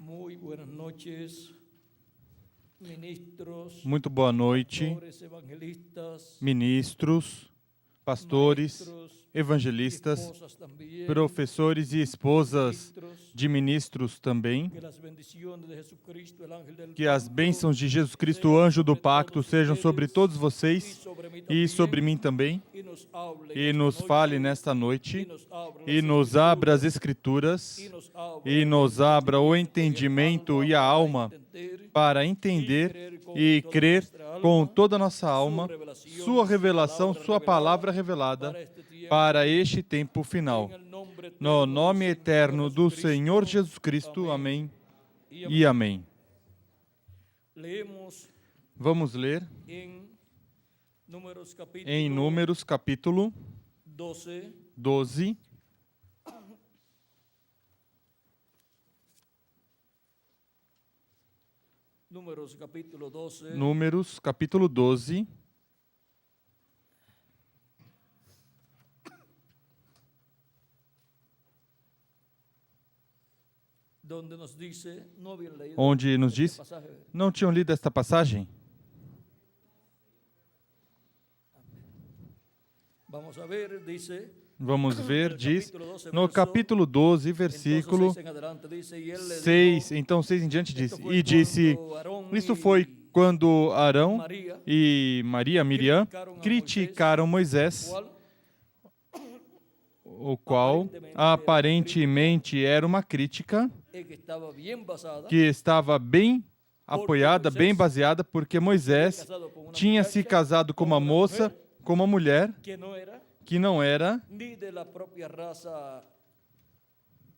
Muy buenas noches, ministros, Muito boa noite, pastores, evangelistas, ministros, pastores, maestros, evangelistas, esposas también, professores e esposas ministros, de ministros também. que las bendiciones de Jesucristo, el ángel del Que as pacto, bênçãos de Jesus Cristo, o anjo do pacto, sejam sobre todos y vocês sobre mí e también, sobre mim também. y nos hable E esta nos noche, fale nesta y noite nos abra e las nos abra as Escrituras, Escrituras y nos abra o entendimento e a alma para entender e crer com toda a nossa alma sua revelação, sua palavra revelada para este tempo final. No nome eterno do Senhor Jesus Cristo. Amém e amém. Leemos Vamos ler en em Números capítulo 12, 12. Números capítulo 12, Números capítulo 12. donde nos dice, no habían leído Onde nos este diz, pasaje. não tinham lido esta passagem? Vamos a ver, dice, Vamos ver, el diz, capítulo 12, no verso, capítulo 12, entonces versículo 6 en adelante, dice, y él le 6, dijo, então 6 em diante diz, esto fue e disse, cuando Aarón isso y foi quando Arão María e Miriam, criticaram Moisés, cual o qual aparentemente era uma crítica que estaba bien basada, que estava bem apoiada, bem baseada, porque Moisés tinha se casado com uma moça, com uma mulher que no era que não era ni de la propia raza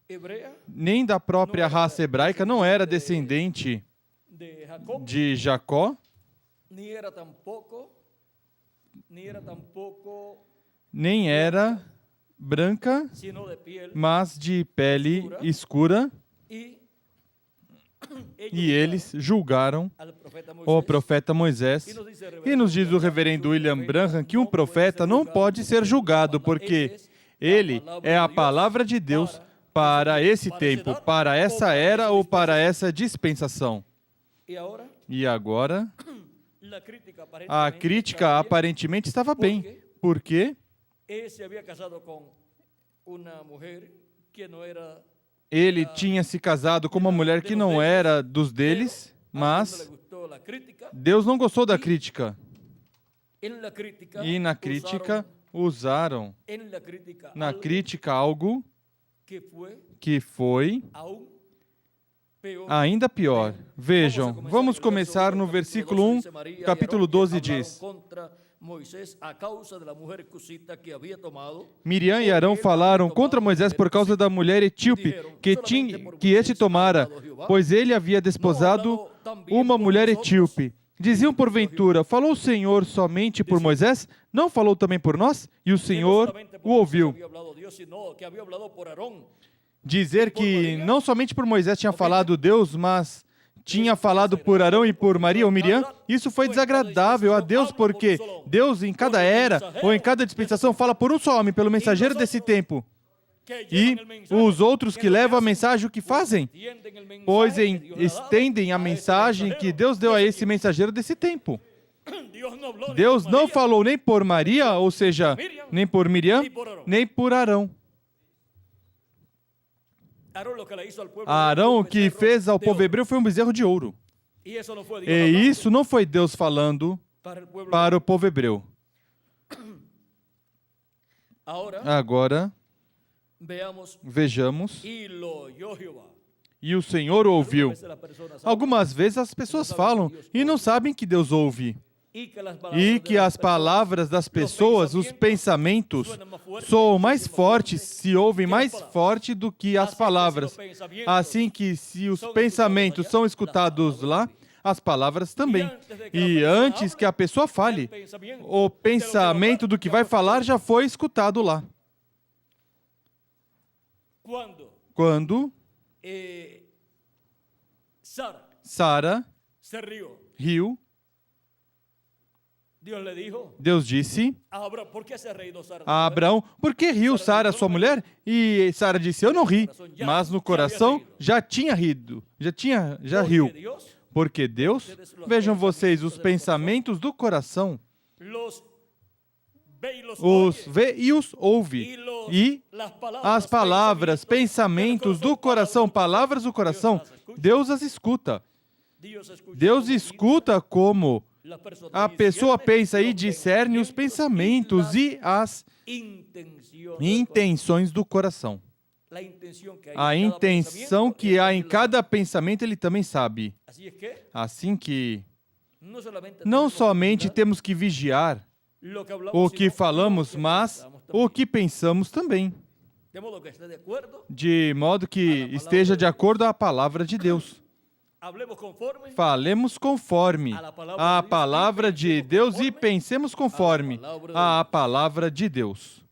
hebrea, nem da própria raça hebraica, não era descendente de Jacob, de Jacó, ni era tampoco nem era branca, sino de piel, mas de pele escura, y e eles julgaram al profeta o Moisés. profeta Moisés. E nos diz o reverendo William Branham que um profeta não pode ser julgado, porque ele é a palavra de Deus para esse tempo, para essa era ou para essa dispensação. E agora, a crítica aparentemente estava bem, porque ele tinha se casado com uma mulher que não era dos deles, mas Deus não gostou da crítica. E na crítica usaram algo que foi ainda pior. Vejam, vamos começar no versículo 1, capítulo 12 diz: Miriam e Arão falaram contra Moisés por causa da mulher etíope que este tomara, pois ele havia desposado uma mulher etíope. Diziam porventura, falou o Senhor somente por Moisés? Não falou também por nós? E o Senhor o ouviu. Dizer que não somente por Moisés tinha falado Deus, mas tinha falado por Arão e por Maria ou Miriam, isso foi desagradável a Deus, porque Deus em cada era ou em cada dispensação fala por um só homem, pelo mensageiro desse tempo. E os outros que levam a mensagem, o que fazem? Pois estendem a mensagem que Deus deu a esse mensageiro desse tempo. Deus não falou nem por Maria, ou seja, nem por Miriam, nem por Arão. Arão, o que fez ao povo hebreu foi um bezerro de ouro. E isso não foi Deus falando para o povo hebreu. Agora, vejamos. E o Senhor ouviu. Algumas vezes as pessoas falam e não sabem que Deus ouve. E que as palavras das pessoas, os pensamentos, soam mais fortes, se ouvem mais forte do que as palavras. Assim que se os pensamentos são escutados lá, as palavras também. E antes que a pessoa fale, o pensamento do que vai falar já foi escutado lá. Quando Sara riu, Dios le dijo Deus disse a Abraham, ¿por qué se ha reído Sara? a Abraão: por que riu Sara, sua mulher? E Sara disse: eu não ri, mas no coração já tinha rido, já riu. Porque Dios Porque Deus, vejam vocês, os pensamentos do coração, los ve y los os oye, vê e os ouve. E as palavras, pensamentos do coração, palavras do coração, Deus as escuta. Deus escuta como a pessoa pensa e discerne os pensamentos e as intenções do coração. A intenção que há em cada pensamento, ele também sabe. Assim que não somente temos que vigiar o que falamos, mas o que pensamos também. De modo que esteja de acordo à palavra de Deus. Falemos conforme a palavra de Deus e pensemos conforme a palavra de Deus.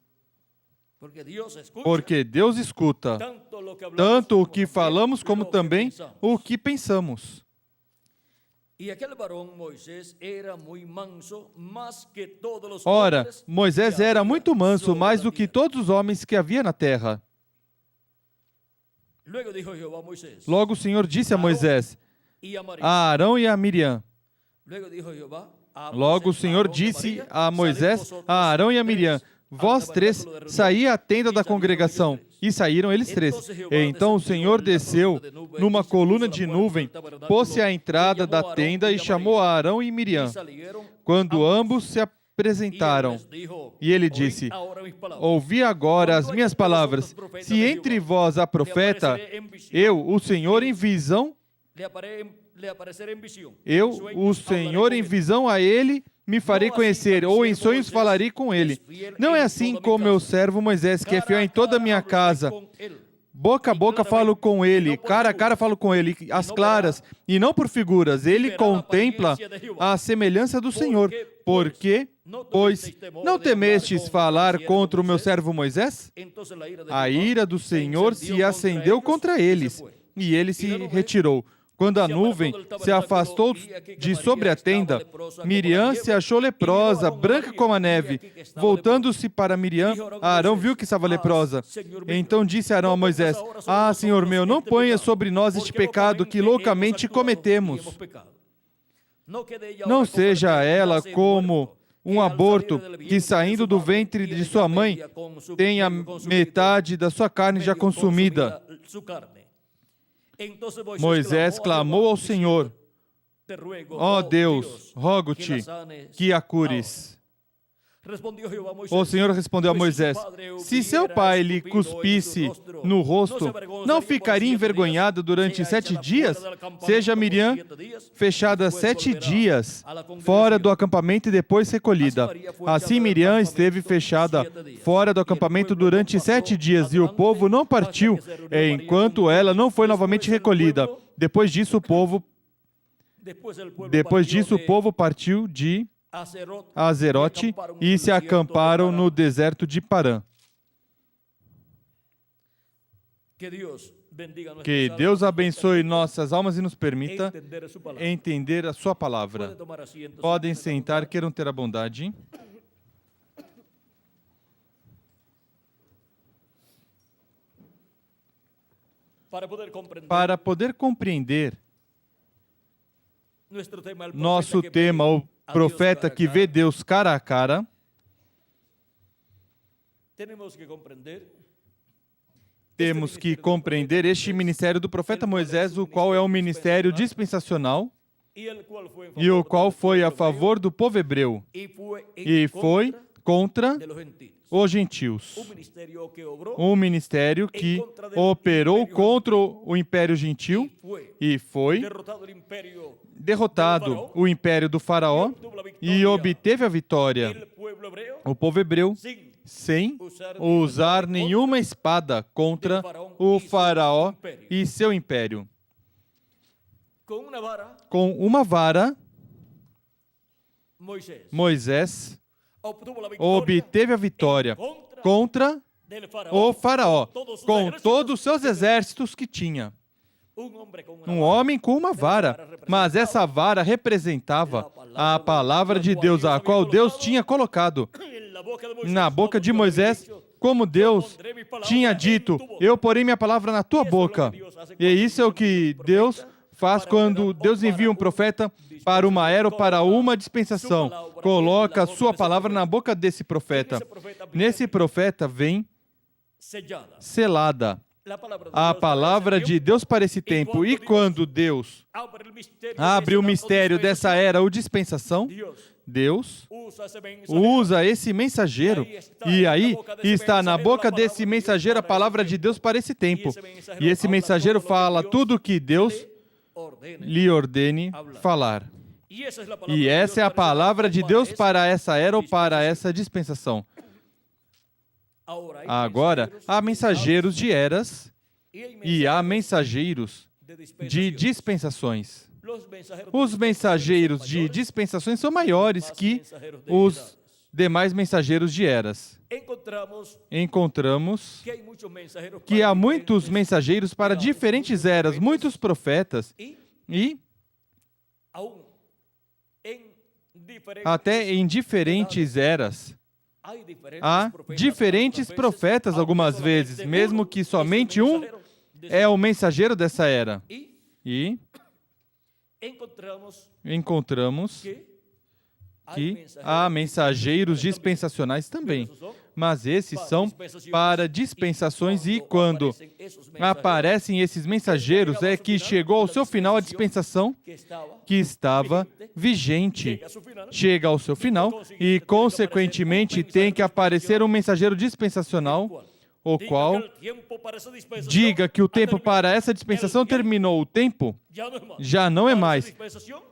Porque Deus escuta tanto o que falamos como também o que pensamos. Ora, Moisés era muito manso, mais do que todos os homens que havia na terra. Logo o Senhor disse a Moisés, a Arão e a Miriam. Logo o Senhor disse a Moisés, a Arão e a Miriam, vós três, saí à tenda da congregação. E saíram eles três. Então o Senhor desceu numa coluna de nuvem, pôs-se à entrada da tenda e chamou a Arão e Miriam. Quando ambos se apresentaram, e ele disse, ouvi agora as minhas palavras. Se entre vós há profeta, eu, o Senhor em visão, a ele me farei conhecer, ou em sonhos falarei com ele. Não é assim com meu servo Moisés, que é fiel em toda a minha casa. Boca a boca falo com ele, cara a cara falo com ele, às claras, e não por figuras. Ele contempla a semelhança do Senhor. Porque, pois, não temestes falar contra o meu servo Moisés? A ira do Senhor se acendeu contra eles, e ele se retirou. Quando a nuvem se afastou de sobre a tenda, Miriam se achou leprosa, branca como a neve. Voltando-se para Miriam, Arão viu que estava leprosa. Então disse Arão a Moisés, ah, Senhor meu, não ponha sobre nós este pecado que loucamente cometemos. Não seja ela como um aborto que, saindo do ventre de sua mãe, tenha metade da sua carne já consumida. Moisés clamou ao Senhor, ó Deus, rogo-te que a cures. O Senhor respondeu a Moisés, se seu pai lhe cuspisse no rosto, não ficaria envergonhada durante 7 dias? Seja Miriam fechada 7 dias fora do acampamento e depois recolhida. Assim Miriam esteve fechada fora do acampamento durante 7 dias e o povo não partiu, enquanto ela não foi novamente recolhida. Depois disso o povo partiu de Azerote e se acamparam no deserto de Parã. Que Deus abençoe nossas almas e nos permita entender a sua palavra. Podem sentar, queiram ter a bondade. Para poder compreender nosso tema, o profeta que vê Deus cara a cara, temos que compreender este ministério do profeta Moisés, o qual é um ministério dispensacional e o qual foi a favor do povo hebreu e foi contra os gentios. Um ministério que operou contra o império gentil e foi derrotado o império do faraó e obteve a vitória. O povo hebreu, sem usar nenhuma espada contra o faraó e seu império. Com uma vara, Moisés obteve a vitória contra o faraó, com todos os seus exércitos que tinha. Um homem com uma vara, mas essa vara representava a palavra de Deus, a qual Deus tinha colocado na boca de Moisés, como Deus tinha dito: eu porei minha palavra na tua boca. E isso é o que Deus faz quando Deus envia um profeta para uma era ou para uma dispensação. Coloca a sua palavra na boca desse profeta. Nesse profeta vem selada a palavra de Deus para esse tempo. E quando Deus abre o mistério dessa era ou dispensação, Deus usa esse mensageiro. E aí está na boca desse mensageiro a palavra de Deus para esse tempo. E esse mensageiro fala tudo o que Deus lhe ordene falar. E essa é a palavra de Deus para essa era ou para essa dispensação. Agora, há mensageiros de eras e há mensageiros de dispensações. Os mensageiros de dispensações são maiores que os demais mensageiros de eras. Encontramos que há muitos mensageiros para diferentes eras, muitos profetas, e até em diferentes eras. Há diferentes profetas algumas vezes, mesmo que somente um é o mensageiro dessa era. E encontramos que há mensageiros dispensacionais também. Mas esses são para dispensações, e quando aparecem esses mensageiros é que chegou ao seu final a dispensação que estava vigente. Chega ao seu final e, consequentemente, tem que aparecer um mensageiro dispensacional, o qual diga que o tempo para essa dispensação terminou. O tempo já não é mais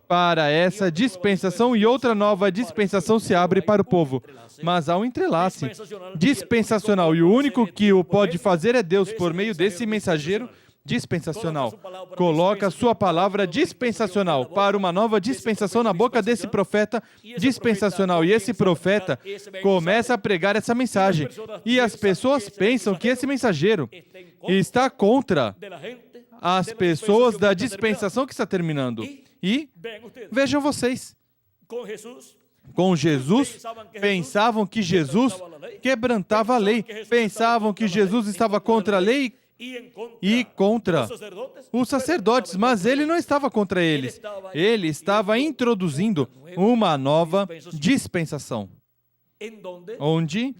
para essa dispensação, e outra nova dispensação se abre para o povo. Mas há um entrelace dispensacional, e o único que o pode fazer é Deus, por meio desse mensageiro dispensacional. Coloca a sua palavra dispensacional para uma nova dispensação na boca desse profeta dispensacional. E esse profeta começa a pregar essa mensagem. E as pessoas pensam que esse mensageiro está contra as pessoas da dispensação que está terminando. E vejam vocês, com Jesus, pensavam que Jesus quebrantava a lei, pensavam que Jesus estava contra a lei e contra os sacerdotes, mas ele não estava contra eles. Ele estava introduzindo uma nova dispensação, onde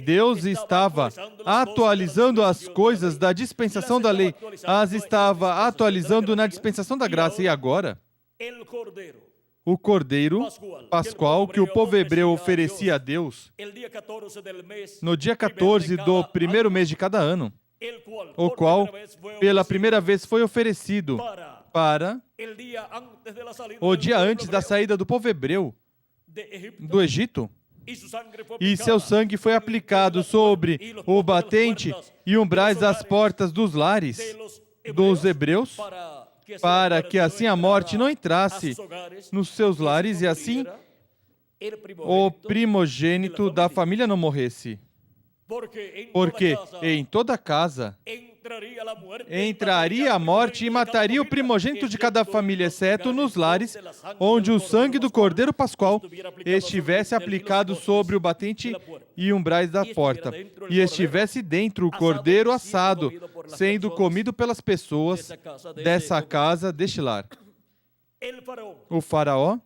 Deus estava atualizando as coisas da dispensação da lei, as estava atualizando na dispensação da graça. E agora, o Cordeiro Pascual que o povo hebreu oferecia a Deus no dia 14 do primeiro mês de cada ano, o qual pela primeira vez foi oferecido para o dia antes da saída do povo hebreu do Egito. E seu sangue foi aplicado sobre o batente e umbrais das portas dos lares dos hebreus, para que assim a morte não entrasse nos seus lares e assim o primogênito da família não morresse. Porque em toda casa entraria a morte e mataria o primogênito de cada família, exceto nos lares onde o sangue do Cordeiro Pascual estivesse aplicado sobre o batente e umbrais da porta, e estivesse dentro o cordeiro assado, sendo comido pelas pessoas dessa casa, deste lar. O faraó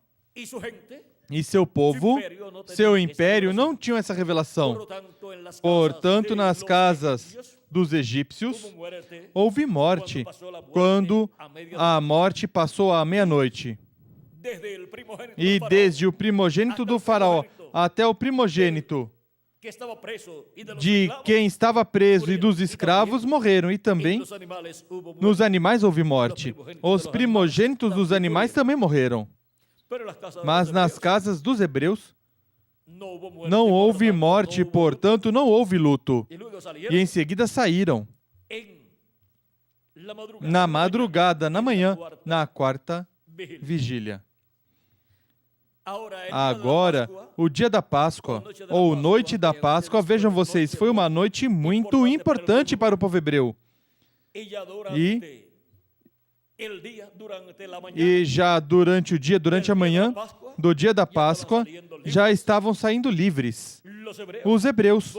e seu povo, seu império, não tinham essa revelação. Portanto, nas casas dos egípcios, houve morte quando a morte passou à meia-noite. E desde o primogênito do faraó até o primogênito de quem estava preso e dos escravos morreram, e também nos animais houve morte. Os primogênitos dos animais também morreram. Mas nas casas dos hebreus não houve morte, portanto não houve luto. E em seguida saíram na madrugada, na manhã, na quarta vigília. Agora, o dia da Páscoa, ou noite da Páscoa, vejam vocês, foi uma noite muito importante para o povo hebreu. E E já durante o dia, durante a manhã do dia da Páscoa, já estavam saindo livres os hebreus,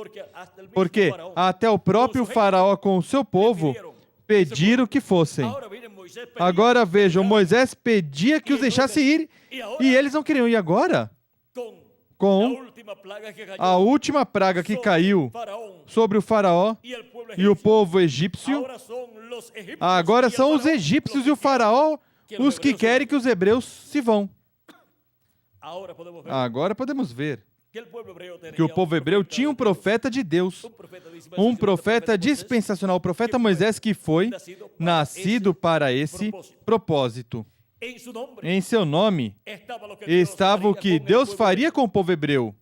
porque até o próprio faraó com o seu povo pediram que fossem. Agora vejam, Moisés pedia que os deixasse ir e eles não queriam ir agora. Com a última praga que caiu sobre o faraó e o povo egípcio, agora são os egípcios e o faraó os que querem que os hebreus se vão. Agora podemos ver que o povo hebreu tinha um profeta de Deus, um profeta dispensacional, o profeta Moisés, que foi nascido para esse propósito. Em seu nome estava o que Deus faria com o povo hebreu.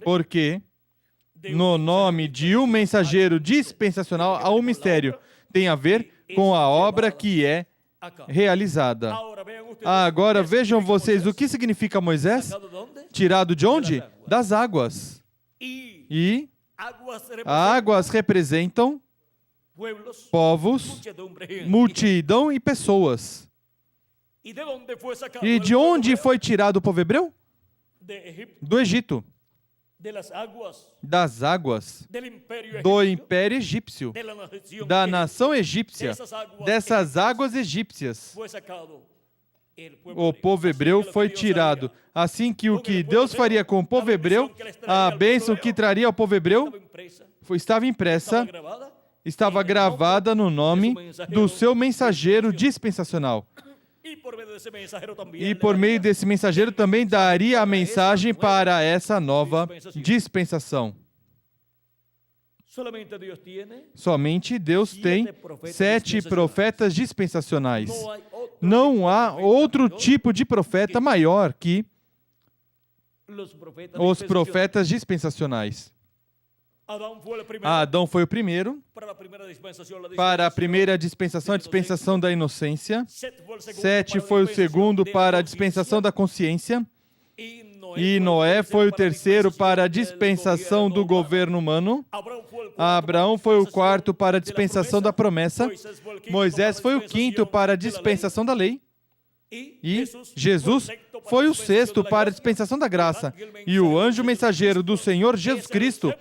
Porque no nome de um mensageiro dispensacional há um mistério. Tem a ver com a obra que é realizada. Agora vejam vocês o que significa Moisés? Tirado de onde? Das águas. E águas representam povos, multidão e pessoas. E de onde foi tirado o povo hebreu? Do Egito. Das águas do Império Egípcio, da nação egípcia, dessas águas egípcias. O povo hebreu foi tirado. Assim que o que Deus faria com o povo hebreu, a bênção que traria ao povo hebreu, estava impressa, estava gravada no nome do seu mensageiro dispensacional. E por meio desse mensageiro também daria a mensagem para essa nova dispensação. Somente Deus tem 7 profetas dispensacionais. Não há outro tipo de profeta maior que os profetas dispensacionais. Adão foi o primeiro para a primeira dispensação, a dispensação da inocência. Sete foi o segundo para a dispensação da consciência. E Noé foi o terceiro para a dispensação do governo humano. Abraão foi o quarto para a dispensação da promessa. Moisés foi o quinto para a dispensação da lei. E Jesus foi o sexto para a dispensação da graça. E o anjo mensageiro do Senhor Jesus Cristo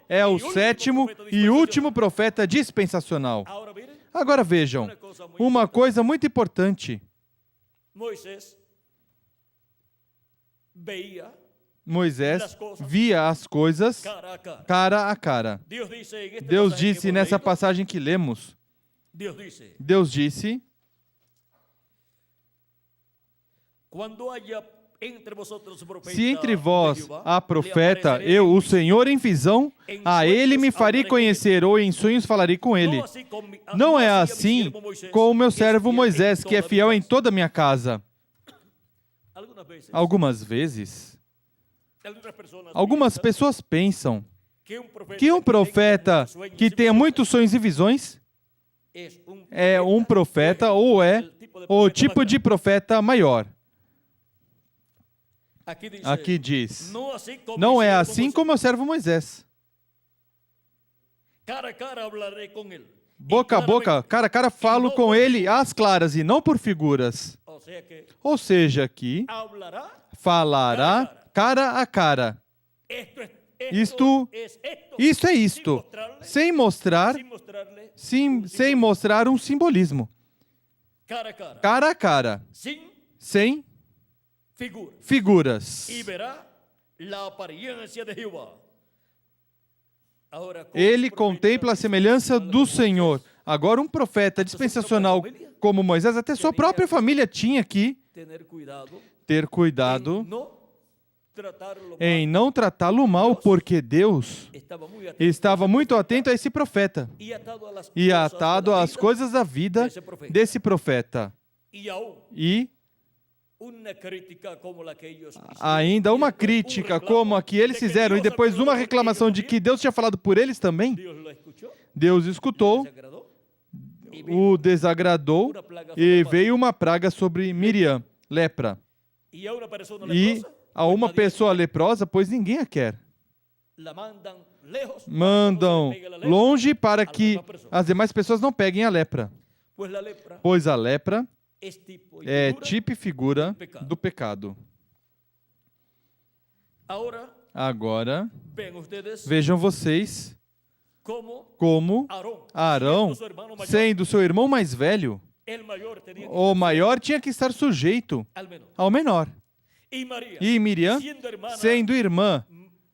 é o sétimo e último profeta dispensacional. Agora vejam, uma coisa muito importante. Moisés via as coisas cara a cara. Deus disse nessa passagem que lemos, Deus disse, se entre vós há profeta, eu, o Senhor, em visão, a ele me farei conhecer, ou em sonhos falarei com ele. Não é assim com o meu servo Moisés, que é fiel em toda a minha casa. Algumas vezes, algumas pessoas pensam que um profeta que tenha muitos sonhos e visões é um profeta ou é o tipo de profeta maior. Aqui diz, não é assim como o servo Moisés. Boca a boca, cara a cara, falo com ele às claras e não por figuras. Ou seja, que falará cara a cara. Isto é isto, sem mostrar um simbolismo. Cara a cara, sem figuras. Ele contempla a semelhança do Senhor. Agora, um profeta dispensacional como Moisés, até sua própria família tinha que ter cuidado em não tratá-lo mal, porque Deus estava muito atento a esse profeta e atado às coisas da vida desse profeta. E ainda uma crítica como a que eles fizeram e depois uma reclamação de que Deus tinha falado por eles também. Deus escutou, o desagradou e veio uma praga sobre Miriam, lepra. E a uma pessoa leprosa, pois ninguém a quer. Mandam longe para que as demais pessoas não peguem a lepra. Pues la lepra pois a lepra es tipo y é figura. tipo e figura do pecado. Ahora Agora, ven ustedes vejam vocês cómo como Arão, Arão, siendo su hermano mayor, sendo seu irmão mais velho, el mayor tenía que o estar maior tinha que estar sujeito al menor. ao menor. Y María, E Miriam, siendo hermana sendo irmã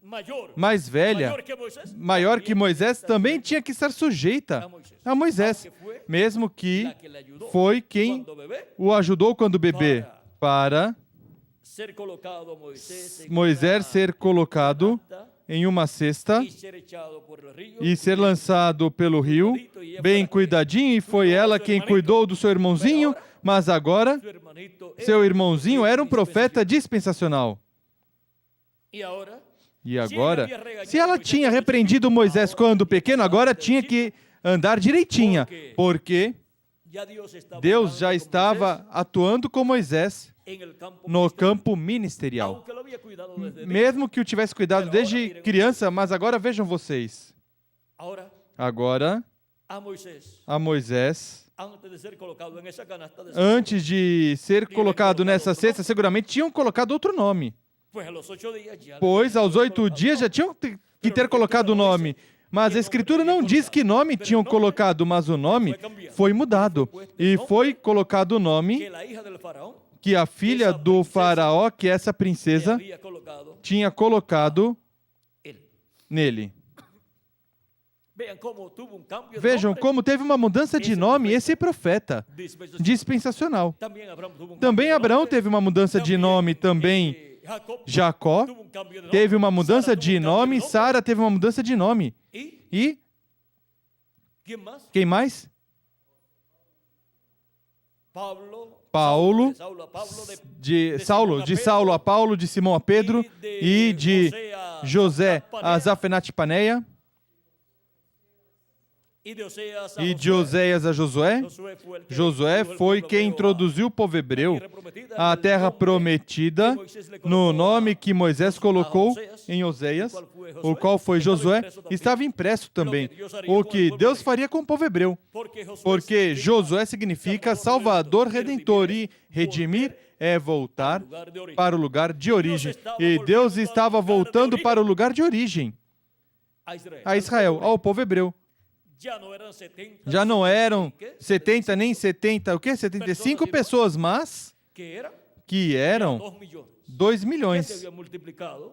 mayor, mais velha, mayor que Moisés, maior que Moisés, também tinha que estar sujeita a Moisés, mesmo que la que le ayudó foi quem cuando bebé o ajudou quando bebê, para ser colocado Moisés en Moisés una ser colocado canasta em uma cesta y ser echado por el río, e ser lançado pelo rio, bem cuidadinho, e foi ela quem cuidou do seu irmãozinho, mas agora su hermanito seu irmãozinho era um profeta dispensacional. y ahora E agora, se ela tinha repreendido Moisés quando pequeno, agora tinha que andar direitinha, porque ya Dios estaba Deus já obrando con estava Moisés atuando com Moisés en el campo no ministerial, campo ministerial. aunque lo había cuidado desde niño. Mesmo que o tivesse cuidado desde criança, mas agora vejam vocês. Ahora Agora, a Moisés, a Moisés, antes de ser colocado en esa canasta de antes de ser colocado nessa cesta, seguramente tinham colocado outro nome. pues a los 8 días ya Pois aos 8 dias já tinham que ter colocado o nome. Mas a Escritura não diz que nome tinham colocado, mas o nome foi mudado. E foi colocado o que nome la hija del faraón que a filha do faraó, que é essa le princesa, había colocado tinha colocado él. nele. Vean cómo tuvo un cambio de Vejam nombre. como teve uma mudança de nome esse profeta Dispensación. dispensacional. También Abraham tuvo un Também cambio de Abraão nombre. teve uma mudança de nome, também Jacob Jacó tuvo un cambio de teve nombre. uma mudança Sara tuvo de un cambio nome, nombre. Sara teve uma mudança de nome. ¿Y E quién más? quem mais? Paulo. Paulo, De Saulo a Pablo, de Saulo a Paulo, de Simão a Pedro e de José a Zafenate Paneia y de Oseas a e de Josué. Oséias a Josué. Josué foi el que Josué introduziu o foi pueblo quem hebreu introduziu o povo hebreu à terra prometida, à no terra nome prometida que Moisés lhe colocou no a- nome que Moisés colocou Oséias, em Oséias, o o qual foi Josué, estava estava impresso também Deus faria o com que o povo Deus hebreu. faria com o povo hebreu. Porque Josué significa Salvador Redentor e redimir é voltar para o lugar de origem. E Deus estava voltando para o lugar de origem, a Israel, ao povo hebreu. Já não eram 70 nem 70, o quê? 75 pessoas, mas que eram 2 milhões.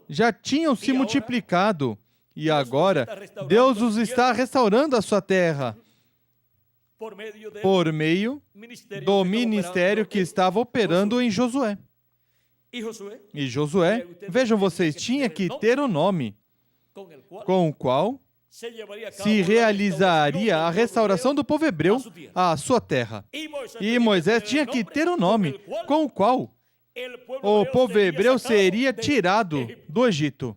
Já tinham se multiplicado. E agora, Deus os está restaurando a sua terra por meio do ministério que estava operando em Josué. E Josué, vejam vocês, tinha que ter um nome com o qual se realizaria a restauração do povo hebreu à sua terra. E Moisés tinha que ter um nome com o qual o povo hebreu seria tirado do Egito.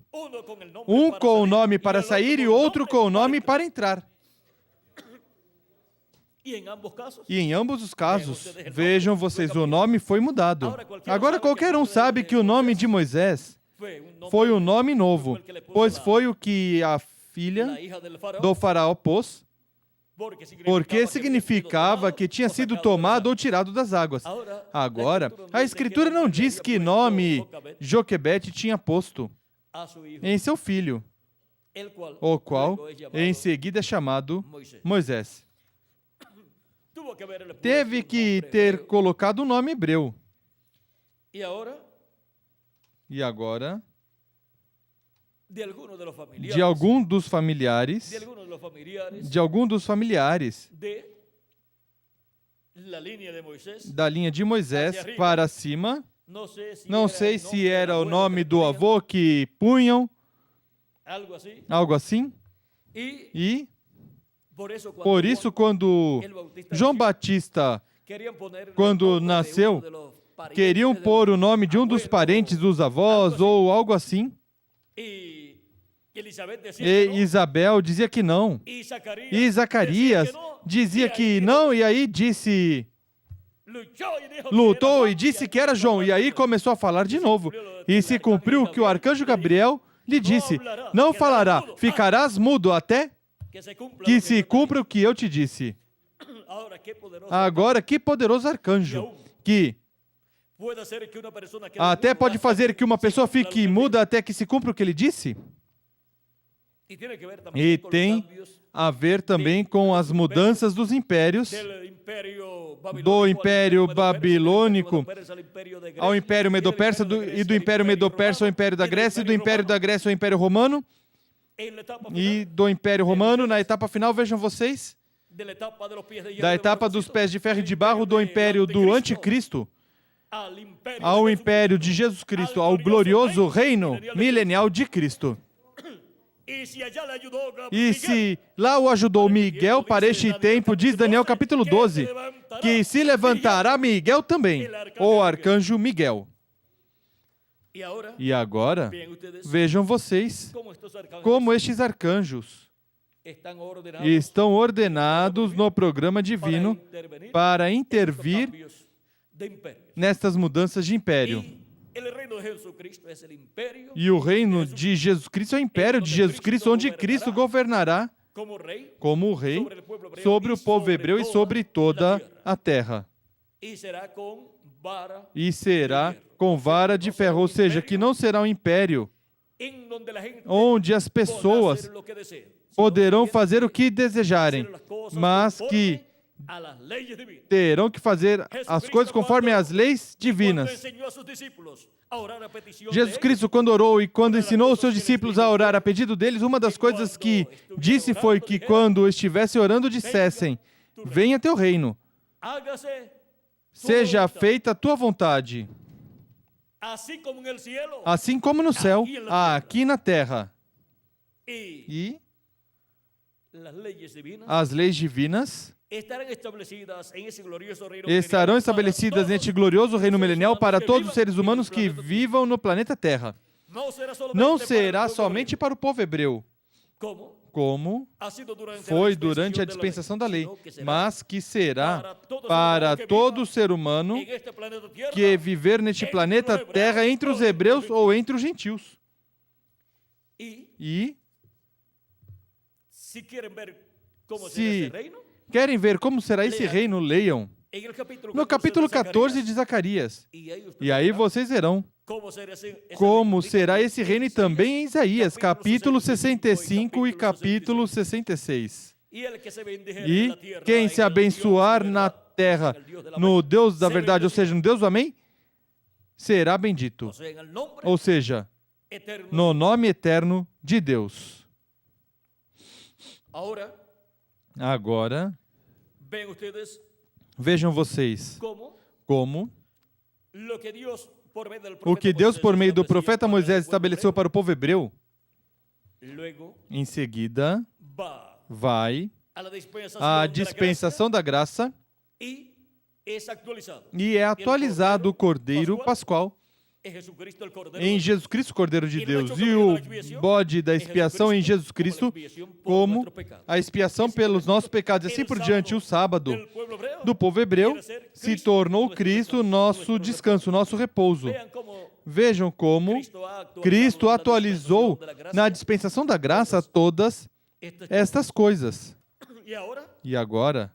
Um com o nome para sair e outro com o nome para entrar. E em ambos os casos, vejam vocês, o nome foi mudado. Agora qualquer um sabe que o nome de Moisés foi um nome novo, pois foi o que a filha do faraó pôs, porque significava que tinha sido tomado ou tirado das águas. Agora, a Escritura não diz que nome Joquebede tinha posto em seu filho, o qual em seguida é chamado Moisés. Teve que ter colocado o nome hebreu. E agora, de algum dos familiares da linha de Moisés para cima, não sei se era o nome do avô que punham, algo assim, e por isso quando João Batista, quando nasceu, queriam pôr o nome de um dos parentes dos avós ou algo assim, e Isabel dizia que não. E Zacarias dizia que não, e aí lutou e disse que era João. E aí começou a falar de novo. E se cumpriu o que o arcanjo Gabriel lhe disse: não falará, ficarás mudo até que se cumpra o que eu te disse. Agora, que poderoso arcanjo, que até pode fazer que uma pessoa fique muda até que se cumpra o que ele disse? E tem a ver também com as mudanças dos impérios, do Império Babilônico ao Império Medo-Persa, e do Império Medo-Persa ao Império da Grécia, e do Império da Grécia ao Império Romano, e do Império Romano, na etapa final, vejam vocês, da etapa dos pés de ferro e de barro do Império do Anticristo ao Império de Jesus Cristo, ao glorioso reino milenial de Cristo. E se lá o ajudou Miguel para este tempo, diz Daniel capítulo 12, que se levantará Miguel também, o arcanjo Miguel. E agora, vejam vocês como estes arcanjos estão ordenados no programa divino para intervir nestas mudanças de império. E o reino de Jesus Cristo é o império de Jesus Cristo, onde Cristo governará como rei sobre o povo hebreu e sobre toda a terra. E será com vara de ferro, ou seja, que não será um império onde as pessoas poderão fazer o que desejarem, mas que terão que fazer as coisas conforme as leis divinas. Jesus Cristo, quando orou e quando ensinou os seus discípulos a orar a pedido deles, uma das coisas que disse foi que quando estivesse orando, dissessem: venha teu reino, seja feita a tua vontade, assim como no céu, aqui na terra. E as leis divinas estarão estabelecidas neste glorioso reino milenial para todos os seres humanos que vivam no planeta Terra. Não será somente para o povo hebreu, como foi durante a dispensação da lei, mas que será para todo ser humano que viver neste planeta Terra entre os hebreus ou entre os gentios. E se querem ver como será esse reino, leiam no capítulo 14 de Zacarias. E aí vocês verão como será esse reino, e também em Isaías, capítulo 65 e capítulo 66. E quem se abençoar na terra no Deus da verdade, ou seja, no Deus do Amém, será bendito. Ou seja, no nome eterno de Deus. Agora, vejam vocês como o que Deus, por meio do profeta Moisés, estabeleceu para o povo hebreu, em seguida, vai à dispensação da graça e é atualizado o Cordeiro Pascual em Jesus Cristo, Cordeiro de Deus, e o bode da expiação em Jesus Cristo como a expiação pelos nossos pecados, e assim por diante. O sábado do povo hebreu se tornou Cristo nosso descanso, nosso repouso. Vejam como Cristo atualizou na dispensação da graça todas estas coisas. E agora,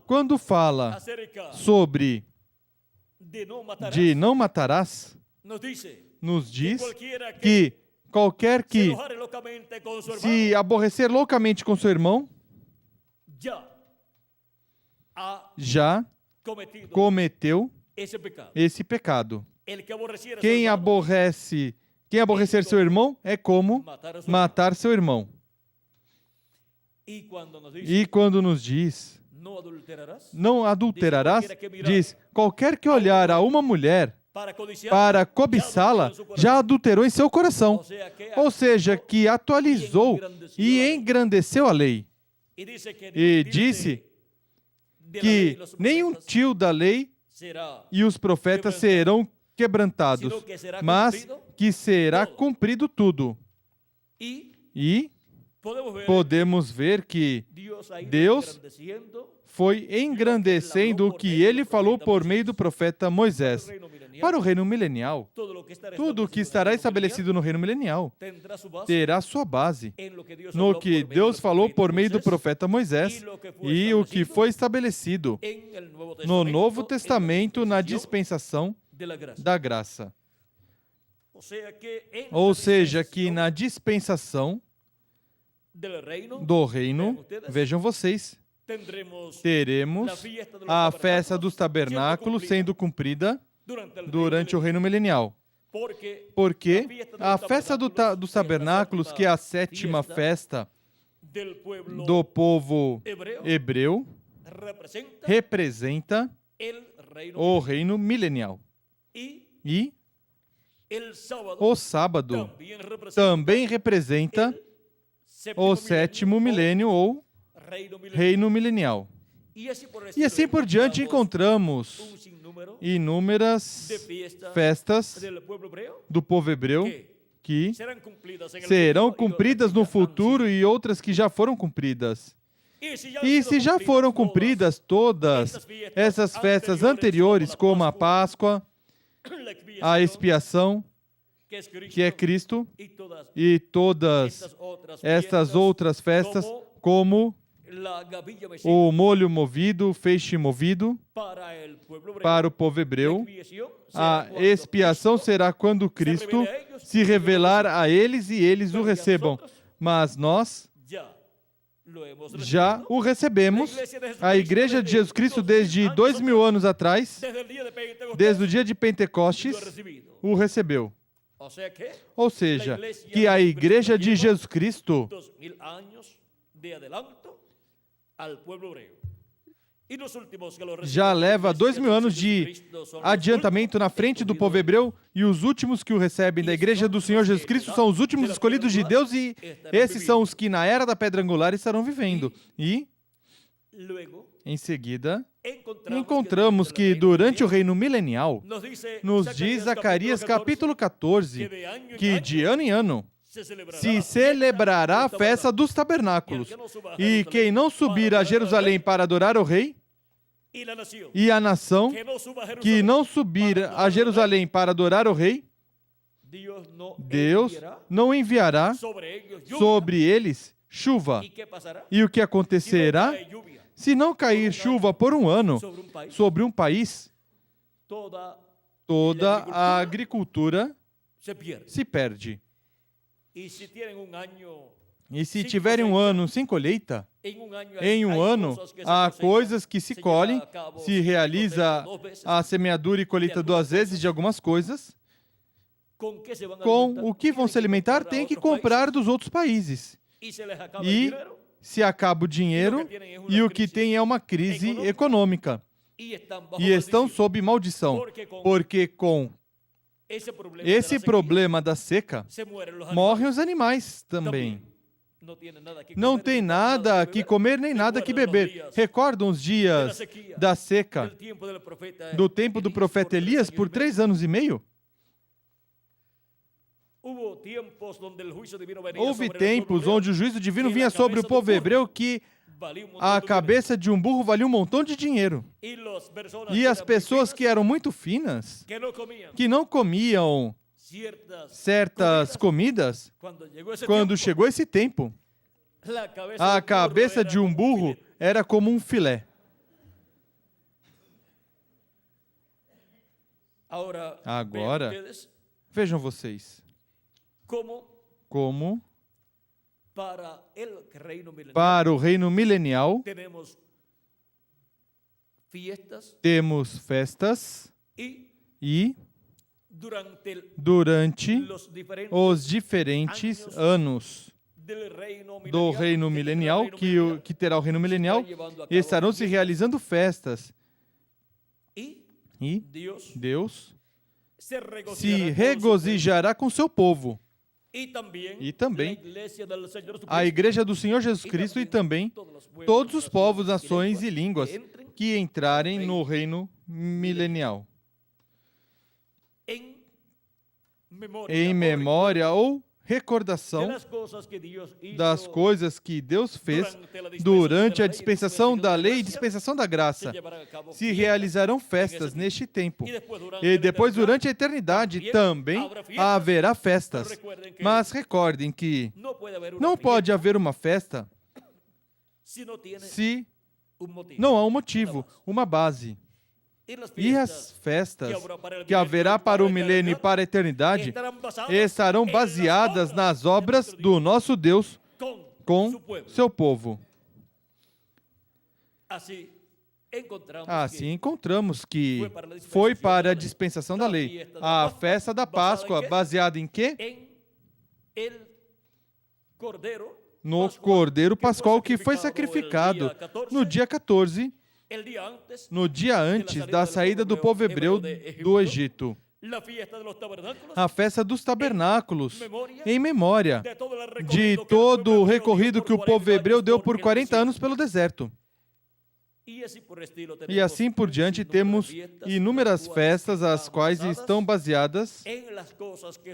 quando fala sobre de não matarás, nos diz que qualquer que se aborrecer loucamente com seu irmão já cometeu esse pecado. Quem aborrecer seu irmão é como matar seu irmão. E quando nos diz não adulterarás, diz: qualquer que olhar a uma mulher para cobiçá-la, já adulterou em seu coração. Ou seja, que atualizou e engrandeceu a lei. E disse que nenhum tio da lei e os profetas serão quebrantados, mas que será cumprido tudo. E podemos ver que Deus foi engrandecendo o que ele falou por meio do profeta Moisés. Para o reino milenial, tudo o que estará estabelecido no reino milenial terá sua base no que Deus falou por meio do profeta Moisés e o que foi estabelecido no Novo Testamento na dispensação da graça. Ou seja, que na dispensação do reino, vejam vocês, teremos a festa dos tabernáculos sendo cumprida durante o reino milenial. Porque a festa dos tabernáculos, que é a sétima festa do povo hebreu, representa o reino milenial. E o sábado também representa o sétimo milênio ou reino milenial. E assim por diante encontramos inúmeras festas do povo hebreu que serão cumpridas no futuro e outras que já foram cumpridas. E se já foram cumpridas todas essas festas anteriores, como a Páscoa, a expiação, que é Cristo, e todas estas outras festas, como o molho movido, o feixe movido, para o povo hebreu, a expiação será quando Cristo se revelar a eles e eles o recebam. Mas nós já o recebemos. A Igreja de Jesus Cristo, desde 2000 anos atrás, desde o dia de Pentecostes, o recebeu. Ou seja, que a Igreja de Jesus Cristo já leva 2000 anos de adiantamento na frente do povo hebreu, e os últimos que o recebem da Igreja do Senhor Jesus Cristo são os últimos escolhidos de Deus, e esses são os que na era da pedra angular estarão vivendo. E, em seguida, encontramos que durante o reino milenial, nos diz Zacarias capítulo 14, que de ano em ano se celebrará a festa dos tabernáculos, e quem não subir a Jerusalém para adorar o rei, e a nação que não subir a Jerusalém para adorar o rei, Deus não enviará sobre eles chuva. E o que acontecerá? Se não cair chuva por um ano sobre um país, toda a agricultura se perde. E se tiverem um ano sem colheita, em um ano há coisas que se colhem, se realiza a semeadura e colheita 2 vezes de algumas coisas, com o que vão se alimentar, tem que comprar dos outros países. E se acaba o dinheiro, e o que tem é uma crise econômica. E estão sob maldição, porque com esse problema da seca, morrem os animais também. Não tem nada que comer nem nada que beber. Recordam os dias da seca do tempo do profeta Elias por 3 anos e meio? Houve tempos onde o juízo divino vinha sobre o povo hebreu que a cabeça de um burro valia um montão de dinheiro. E as pessoas que eram muito finas, que não comiam certas comidas, quando chegou esse tempo, a cabeça de um burro era como um filé. Agora, vejam vocês, como para o reino milenial temos festas e durante os diferentes anos do reino milenial, que terá o reino milenial, estarão se realizando festas. E Deus se regozijará com seu povo. E também a Igreja do Senhor Jesus Cristo e também todos os povos, nações e línguas que entrarem no reino milenial. Em memória ou recordação de las cosas que Dios das hizo coisas que Deus fez durante a dispensação da lei e dispensação da graça. Se realizarão festas neste tempo. E depois, durante a eternidade, também haverá festas. Mas recordem que não pode haver uma festa se não há um motivo, uma base. E as festas que haverá para o milênio e para a eternidade estarão baseadas nas obras do nosso Deus com seu povo. Assim encontramos que foi para a dispensação da lei. A festa da Páscoa, baseada em quê? No Cordeiro Pascual que foi sacrificado no dia 14, no dia antes da saída do povo hebreu do Egito. A festa dos tabernáculos, em memória de todo o recorrido que o povo hebreu deu por 40 anos pelo deserto. E assim por diante temos inúmeras festas, as quais estão baseadas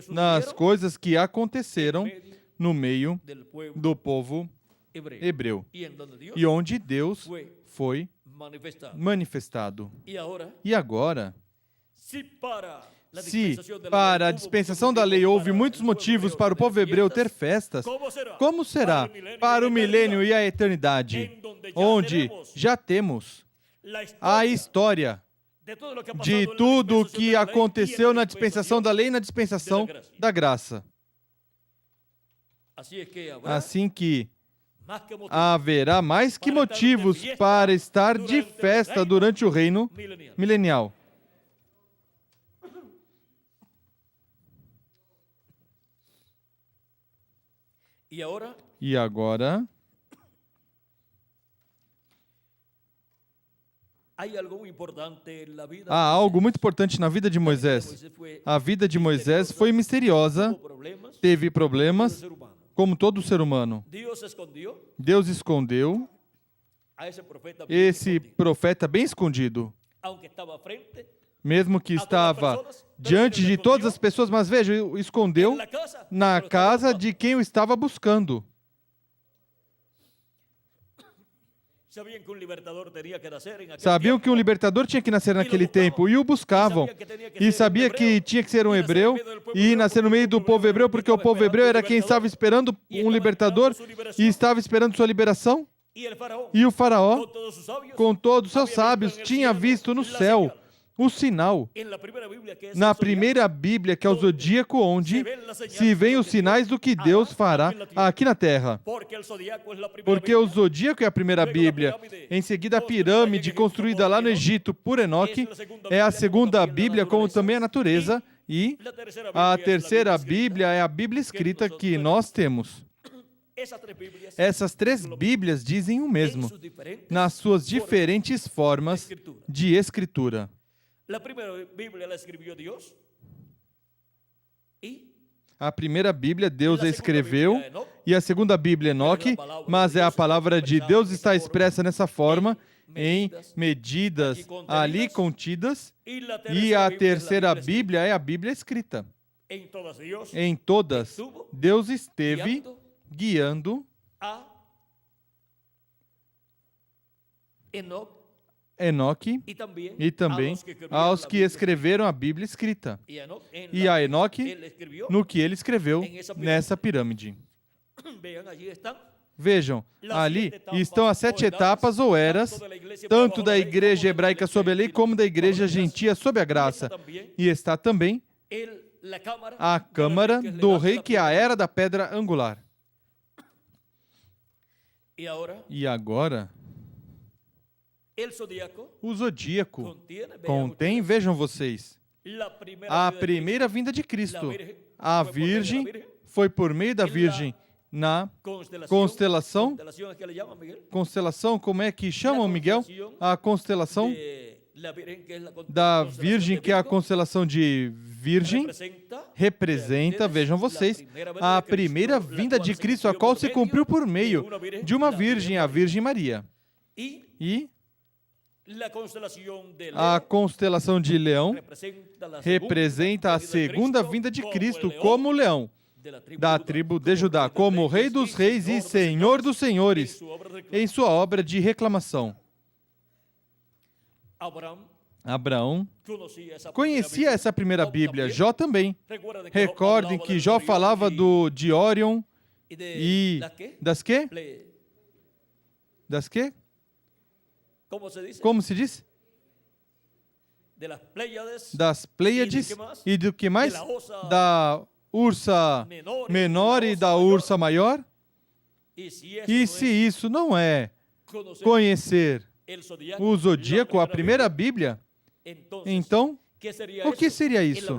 nas coisas que aconteceram no meio do povo hebreu, e onde Deus foi manifestado. E agora, se para a dispensação da lei houve muitos motivos para o povo hebreu ter festas, como será para o milênio e a eternidade, onde já temos a história de tudo o que aconteceu na dispensação da lei e na dispensação da graça? Assim que haverá mais que motivos para estar de festa durante o reino milenial. E agora, há algo muito importante na vida de Moisés. A vida de Moisés foi misteriosa, teve problemas, como todo ser humano. Deus escondeu esse profeta bem escondido, mesmo que estava diante de todas as pessoas, mas veja, escondeu na casa de quem o estava buscando. Sabiam que um libertador tinha que nascer naquele tempo, e o buscavam. E sabia que tinha que ser um hebreu, e nascer no meio do povo hebreu, porque o povo hebreu era quem estava esperando um libertador, e estava esperando sua liberação. E o faraó, com todos os seus sábios, tinha visto no céu o sinal. Na primeira Bíblia, que é o Zodíaco, onde se veem os sinais do que Deus fará aqui na terra. Porque o Zodíaco é a primeira Bíblia. Em seguida, a pirâmide construída lá no Egito por Enoque é a segunda Bíblia, como também a natureza. E a terceira Bíblia é a Bíblia escrita que nós temos. Essas três Bíblias dizem o mesmo, nas suas diferentes formas de escritura. A primeira Bíblia Deus a escreveu, e a segunda Bíblia Enoque, mas a palavra de Deus está expressa nessa forma, em medidas ali contidas, e a terceira Bíblia é a Bíblia escrita. Em todas, Deus esteve guiando Enoque e também aos que escreveram a Bíblia escrita. E a Enoque no que ele escreveu nessa pirâmide. Vejam, ali estão as 7 etapas ou eras, tanto da igreja hebraica sob a lei, como da igreja gentia sob a graça. E está também a câmara do rei, que é a era da pedra angular. E agora, o Zodíaco contém, vejam vocês, a primeira vinda de Cristo. A Virgem foi por meio da Virgem na constelação. Constelação, como é que chamam, Miguel? A constelação da Virgem, que é a constelação de Virgem, representa, vejam vocês, a primeira vinda de Cristo, a qual se cumpriu por meio de uma Virgem, a Virgem Maria. E a constelação de Leão representa a segunda vinda de Cristo como leão. da tribo de Judá, como Rei dos Reis e Senhor dos Senhores, em sua obra de reclamação. Abraão conhecia essa primeira Bíblia, Jó também. Recordem que Jó falava de Órion e das quê? Das quê? Como se diz? Das Pleiades e do que mais? Da Ursa menor e da Ursa maior? E se isso não é conhecer o zodíaco, a primeira Bíblia, então, o que seria isso?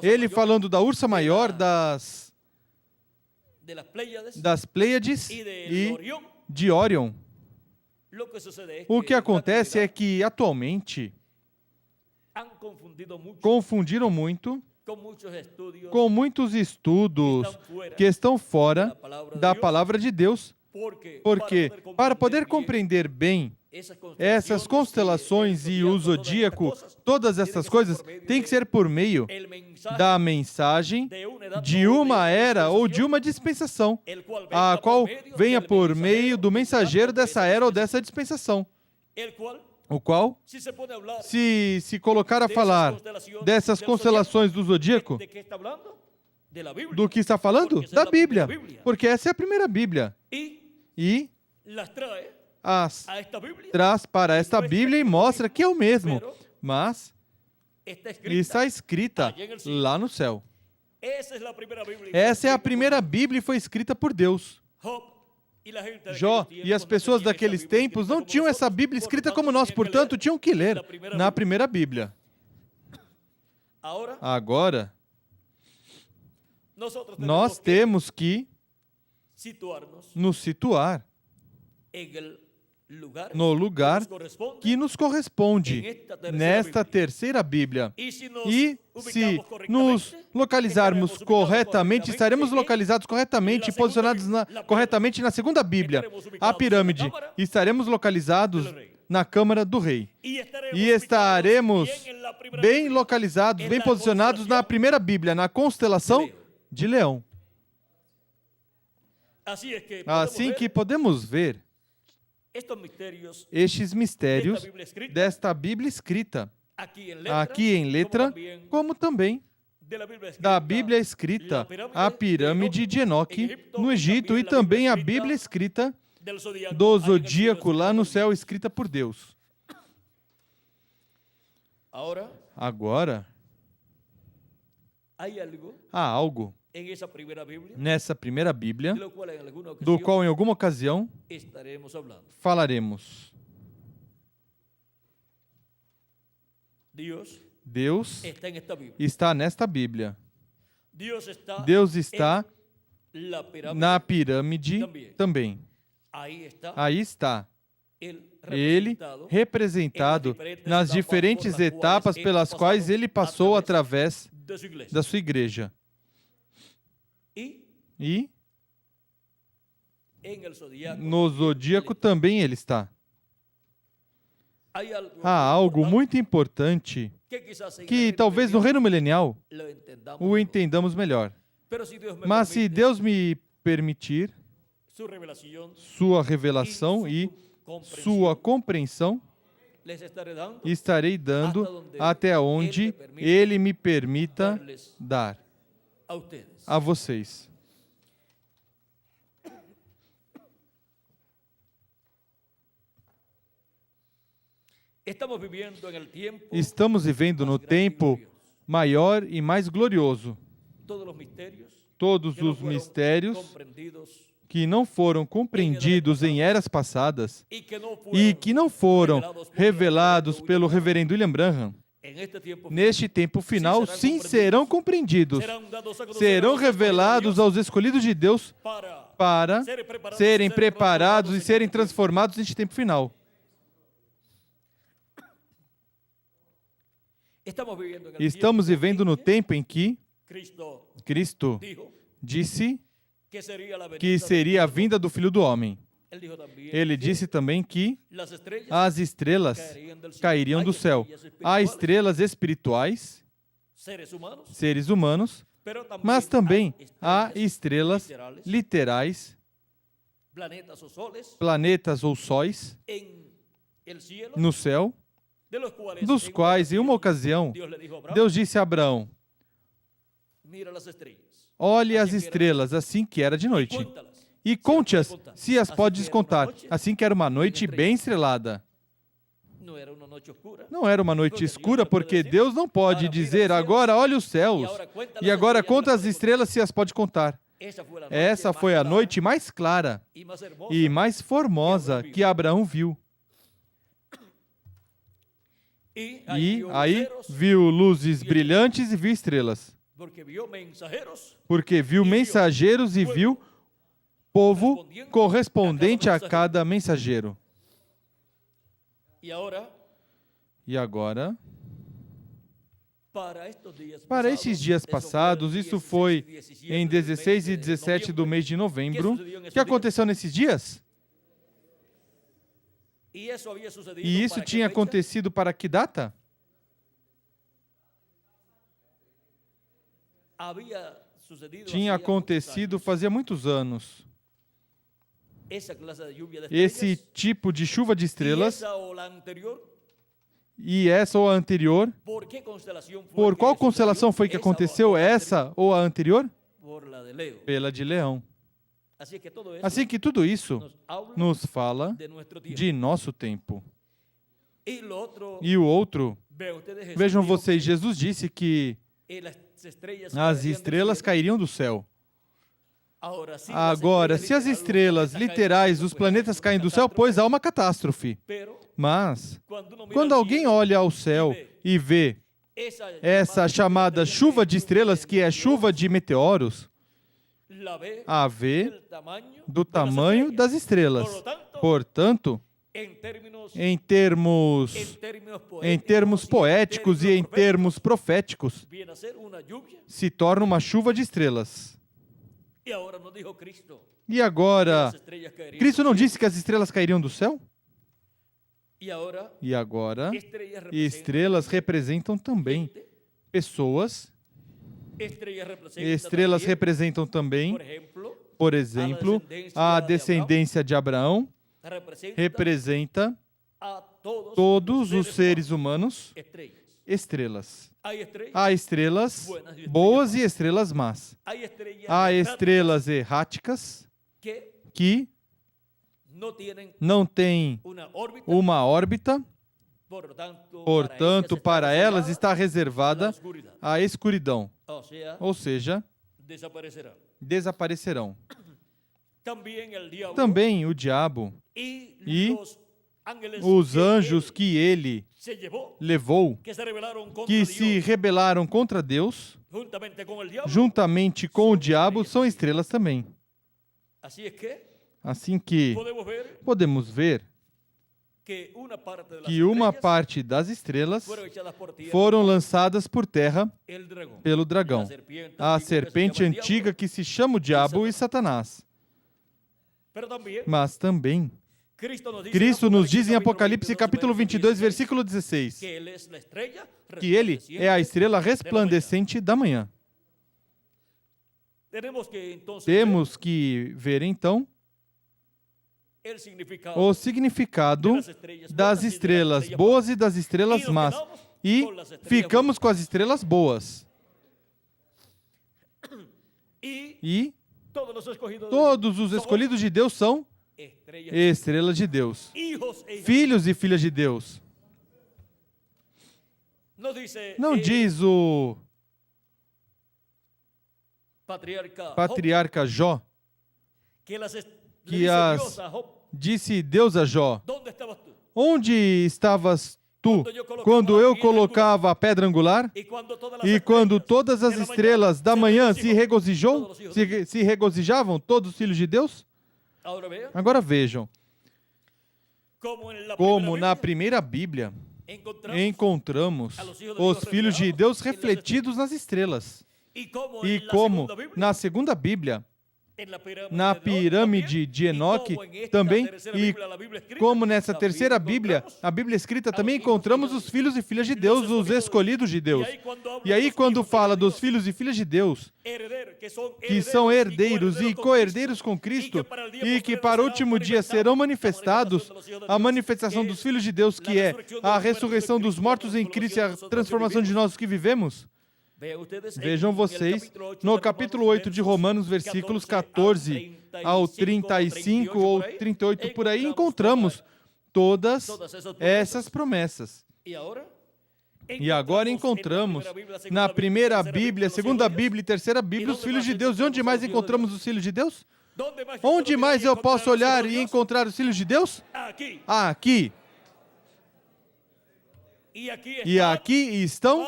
Ele falando da Ursa maior, das Pleiades e de Órion. O que acontece é que, atualmente, confundiram muito com muitos estudos que estão fora da palavra de Deus, porque, para poder compreender bem essas constelações e o zodíaco, todas essas coisas, tem que ser por meio da mensagem de uma era ou de uma dispensação, a qual venha por meio do mensageiro dessa era ou dessa dispensação, o qual, se colocar a falar dessas constelações do zodíaco, do que está falando? Da Bíblia, porque essa é a primeira Bíblia, e as traz para esta Bíblia e mostra que é o mesmo, mas está escrita lá no céu. Essa é a primeira Bíblia e foi escrita por Deus. Jó e as pessoas daqueles tempos não tinham essa Bíblia escrita como nós, portanto, tinham que ler na primeira Bíblia. Agora, nós temos que nos situar no lugar que nos corresponde nesta terceira Bíblia. E se nos localizarmos corretamente, estaremos localizados corretamente e posicionados corretamente na segunda Bíblia, a pirâmide. Estaremos localizados na Câmara do Rei. E estaremos bem localizados, bem posicionados na primeira Bíblia, na constelação de Leão. Assim que podemos ver estes mistérios desta Bíblia escrita, aqui em letra, como também da Bíblia escrita, a pirâmide de Enoque, no Egito, e também a Bíblia escrita do zodíaco lá no céu, escrita por Deus. Agora, há algo nessa primeira Bíblia, do qual em alguma ocasião falaremos. Deus está nesta Bíblia. Deus está na pirâmide também. Aí está. Ele representado nas diferentes etapas pelas quais ele passou através da sua igreja. E no zodíaco também ele está. Há algo muito importante que talvez no reino milenial o entendamos melhor. Mas se Deus me permitir, sua revelação e sua compreensão, estarei dando até onde Ele me permita dar a vocês. Estamos vivendo no tempo maior e mais glorioso. Todos os mistérios que não foram compreendidos em eras passadas e que não foram revelados pelo reverendo William Branham, neste tempo final, sim, serão compreendidos. Serão revelados aos escolhidos de Deus para serem preparados e serem transformados neste tempo final. Estamos vivendo no tempo em que Cristo disse que seria a vinda do Filho do Homem. Ele disse também que as estrelas cairiam do céu. Há estrelas espirituais, seres humanos, Mas também há estrelas literais, planetas ou sóis no céu, dos quais, em uma ocasião, Deus disse a Abraão: olhe as estrelas, assim que era de noite, e conte-as, se as podes contar, assim que era uma noite bem estrelada. Não era uma noite escura, porque Deus não pode dizer: agora olhe os céus, e agora conta as estrelas, se as pode contar. Essa foi a noite mais clara e mais formosa que Abraão viu. E aí viu luzes brilhantes e viu estrelas. Porque viu mensageiros e viu povo correspondente a cada mensageiro. E agora, para estes dias passados, isso foi em 16 e 17 do mês de novembro, o que aconteceu nesses dias? E isso tinha acontecido para que data? Tinha acontecido fazia muitos anos. Esse tipo de chuva de estrelas, e essa ou a anterior, por qual constelação foi que aconteceu, essa ou a anterior? Pela de Leão. Assim que tudo isso nos fala de nosso tempo. E o outro, vejam vocês, Jesus disse que as estrelas cairiam do céu. Agora, se as estrelas literais, os planetas caem do céu, pois há uma catástrofe. Mas, quando alguém olha ao céu e vê essa chamada chuva de estrelas, que é chuva de meteoros, a vê do tamanho das estrelas. Portanto, em termos poéticos e em termos proféticos, se torna uma chuva de estrelas. E agora, Cristo não disse que as estrelas cairiam do céu? E agora, estrelas representam também pessoas. Estrelas representam também, por exemplo, a descendência de Abraão, representa todos os seres humanos, estrelas. Há estrelas boas e estrelas más. Há estrelas erráticas que não têm uma órbita, portanto, para elas está reservada a escuridão, ou seja, desaparecerão. Também o diabo e os anjos que ele levou, que se rebelaram contra Deus, juntamente com o diabo, são estrelas também. Assim que podemos ver que uma parte das estrelas foram lançadas por terra pelo dragão, a serpente antiga que se chama o diabo e Satanás. Mas também, Cristo nos diz em Apocalipse capítulo 22, versículo 16, que Ele é a estrela resplandecente da manhã. Temos que ver, então, o significado das estrelas boas e das estrelas más. E ficamos com as estrelas boas. E todos os escolhidos de Deus são estrelas de Deus, filhos e filhas de Deus. Não diz o patriarca Jó que disse Deus a Jó: onde estavas tu quando eu colocava a pedra angular e quando todas as estrelas da manhã se regozijavam, todos os filhos de Deus? Agora vejam, como na primeira Bíblia encontramos os filhos de Deus refletidos nas estrelas. E como na segunda Bíblia na pirâmide de Enoque também, e como nessa terceira Bíblia, a Bíblia escrita, também encontramos os filhos e filhas de Deus, os escolhidos de Deus. E aí, quando fala dos filhos e filhas de Deus, que são herdeiros e co-herdeiros com Cristo, e que para o último dia serão manifestados, a manifestação dos filhos de Deus, que é a ressurreição dos mortos em Cristo e a transformação de nós que vivemos. Vejam vocês, no capítulo 8 de Romanos, versículos 14 ao 35 ou 38, por aí, encontramos todas essas promessas. E agora encontramos na primeira Bíblia, segunda Bíblia e terceira Bíblia os filhos de Deus. E onde mais encontramos os filhos de Deus? Onde mais eu posso olhar e encontrar os filhos de Deus? Aqui. E aqui estão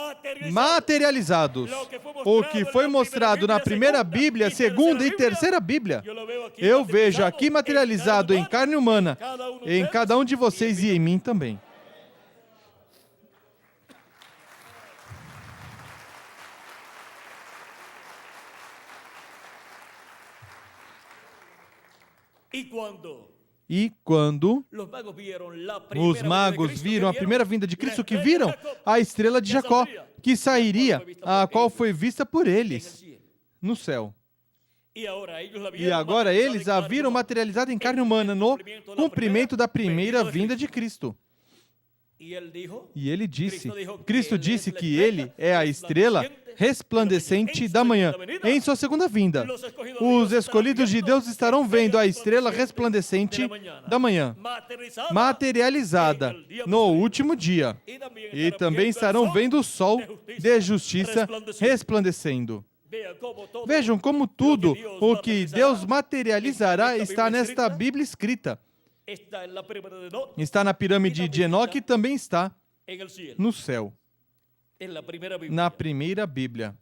materializados. O que foi mostrado na primeira Bíblia, segunda e terceira Bíblia, eu vejo aqui materializado em carne humana, em cada um de vocês e em mim também. E quando os magos viram a primeira vinda de Cristo, que viram a estrela de Jacó, que sairia, a qual foi vista por eles no céu. E agora eles a viram materializada em carne humana no cumprimento da primeira vinda de Cristo. E ele disse, Cristo disse que ele é a estrela resplandecente da manhã, em sua segunda vinda. Os escolhidos de Deus estarão vendo a estrela resplandecente da manhã, materializada no último dia. E também estarão vendo o sol de justiça resplandecendo. Vejam como tudo o que Deus materializará está nesta Bíblia escrita. Está na pirâmide de Enoque e também está no céu. Na primeira Bíblia,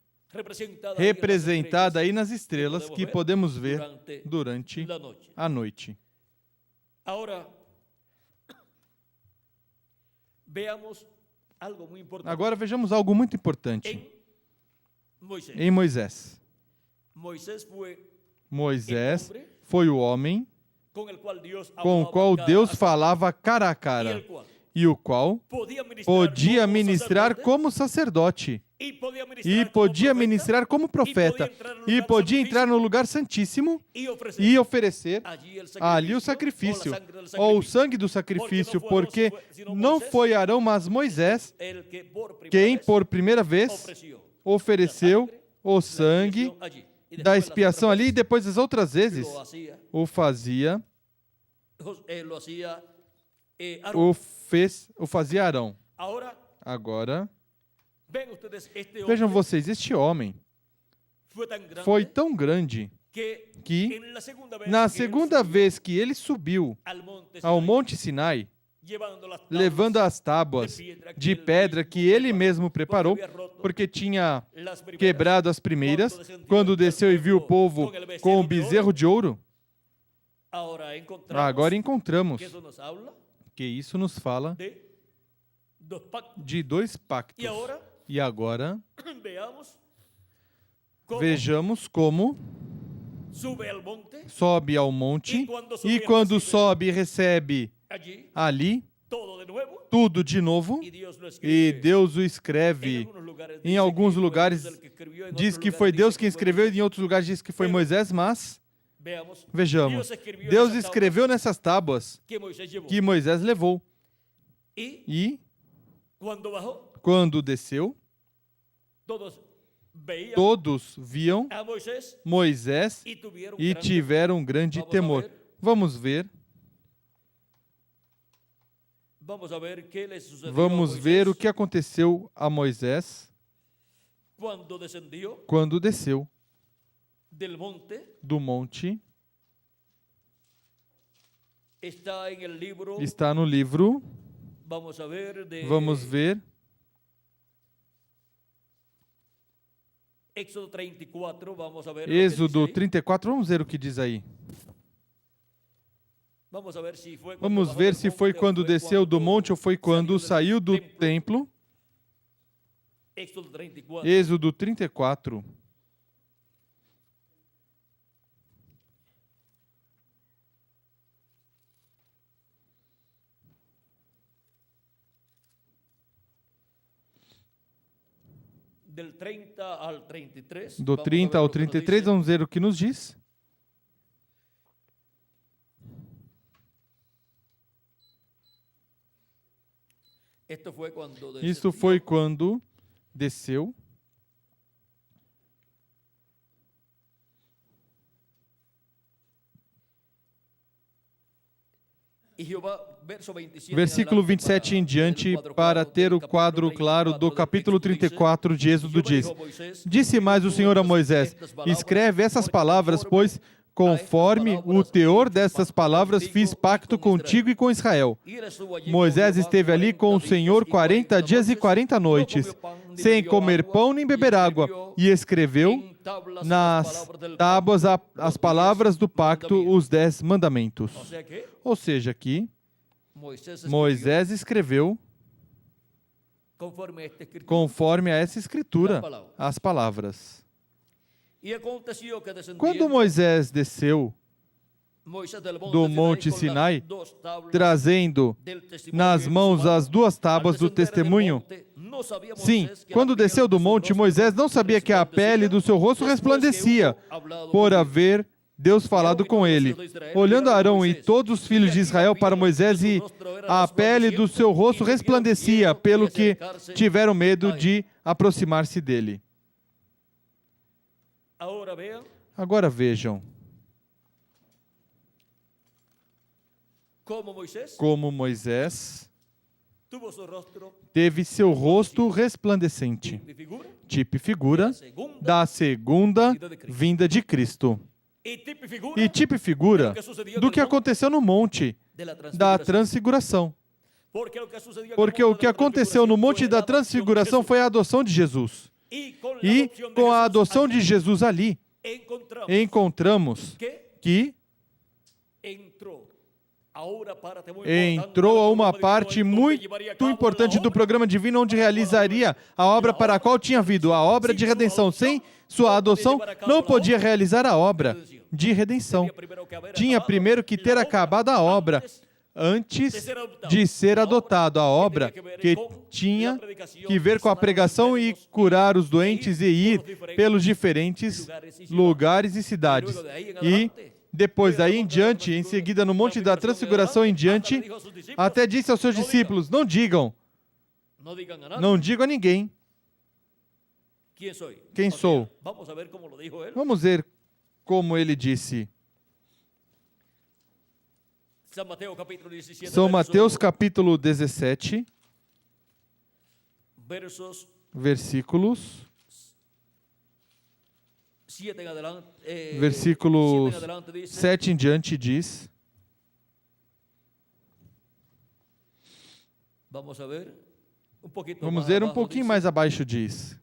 representada aí nas estrelas que podemos ver durante a noite. Agora vejamos algo muito importante em Moisés. Moisés foi o homem com o qual Deus falava cara a cara, e o qual podia ministrar como sacerdote, e podia ministrar como profeta, e podia entrar no lugar santíssimo e oferecer ali o sacrifício, ou o sangue do sacrifício, porque não foi Arão, mas Moisés, quem por primeira vez ofereceu o sangue da expiação ali, e depois as outras vezes o fazia Arão. Agora, vejam vocês, este homem foi tão grande que, na segunda vez que ele subiu ao Monte Sinai, levando as tábuas de pedra que ele mesmo preparou, porque tinha quebrado as primeiras, quando desceu e viu o povo com o bezerro de ouro. Agora encontramos que isso nos fala de dois pactos. E agora, vejamos como sobe ao monte, e quando sobe, recebe ali tudo de novo, e Deus o escreve. Em alguns lugares diz que foi Deus quem escreveu, e em outros lugares diz que foi Moisés, mas vejamos, Deus escreveu nessas tábuas que Moisés levou. E quando desceu, todos viam Moisés e tiveram um grande temor. Vamos ver o que aconteceu a Moisés quando desceu do monte. Está no livro. Vamos ver. Êxodo 34, vamos ver o que diz aí. Vamos ver se foi quando desceu do monte ou foi quando saiu do templo. Êxodo 34. Del 30 al 33. Do 30 ao 33, vamos ver o que nos diz. Isto foi quando desceu. Versículo 27 em diante, para ter o quadro claro do capítulo 34 de Êxodo, diz: Disse mais o Senhor a Moisés: escreve essas palavras, pois conforme o teor dessas palavras fiz pacto contigo e com Israel. Moisés esteve ali com o Senhor 40 dias e 40 noites, sem comer pão nem beber água, e escreveu nas tábuas as palavras do pacto, os 10 mandamentos. Ou seja, aqui, Moisés escreveu conforme a essa escritura as palavras. Quando Moisés desceu do Monte Sinai, trazendo nas mãos as 2 tábuas do testemunho, sim, quando desceu do monte, Moisés não sabia que a pele do seu rosto resplandecia, por haver Deus falado com ele. Olhando Arão e todos os filhos de Israel para Moisés, e a pele do seu rosto resplandecia, pelo que tiveram medo de aproximar-se dele. Agora vejam como Moisés teve seu rosto resplandecente, tipo e figura da segunda vinda de Cristo. E tipo e figura do que aconteceu no monte da transfiguração. Porque o que aconteceu no monte da transfiguração foi a adoção de Jesus. E com a adoção de Jesus ali, encontramos que entrou a uma parte muito importante do programa divino, onde realizaria a obra para a qual tinha vindo, a obra de redenção. Sem sua adoção, não podia realizar a obra de redenção. Tinha primeiro que ter acabado a obra antes de ser adotado, a obra que tinha que ver com a pregação e curar os doentes e ir pelos diferentes lugares e cidades. E depois daí em diante, em seguida no Monte da Transfiguração em diante, até disse aos seus discípulos: não digam a ninguém quem sou. Vamos ver como ele disse. São Mateus capítulo 17, versículos 7 em diante diz. Vamos ver um pouquinho mais abaixo diz.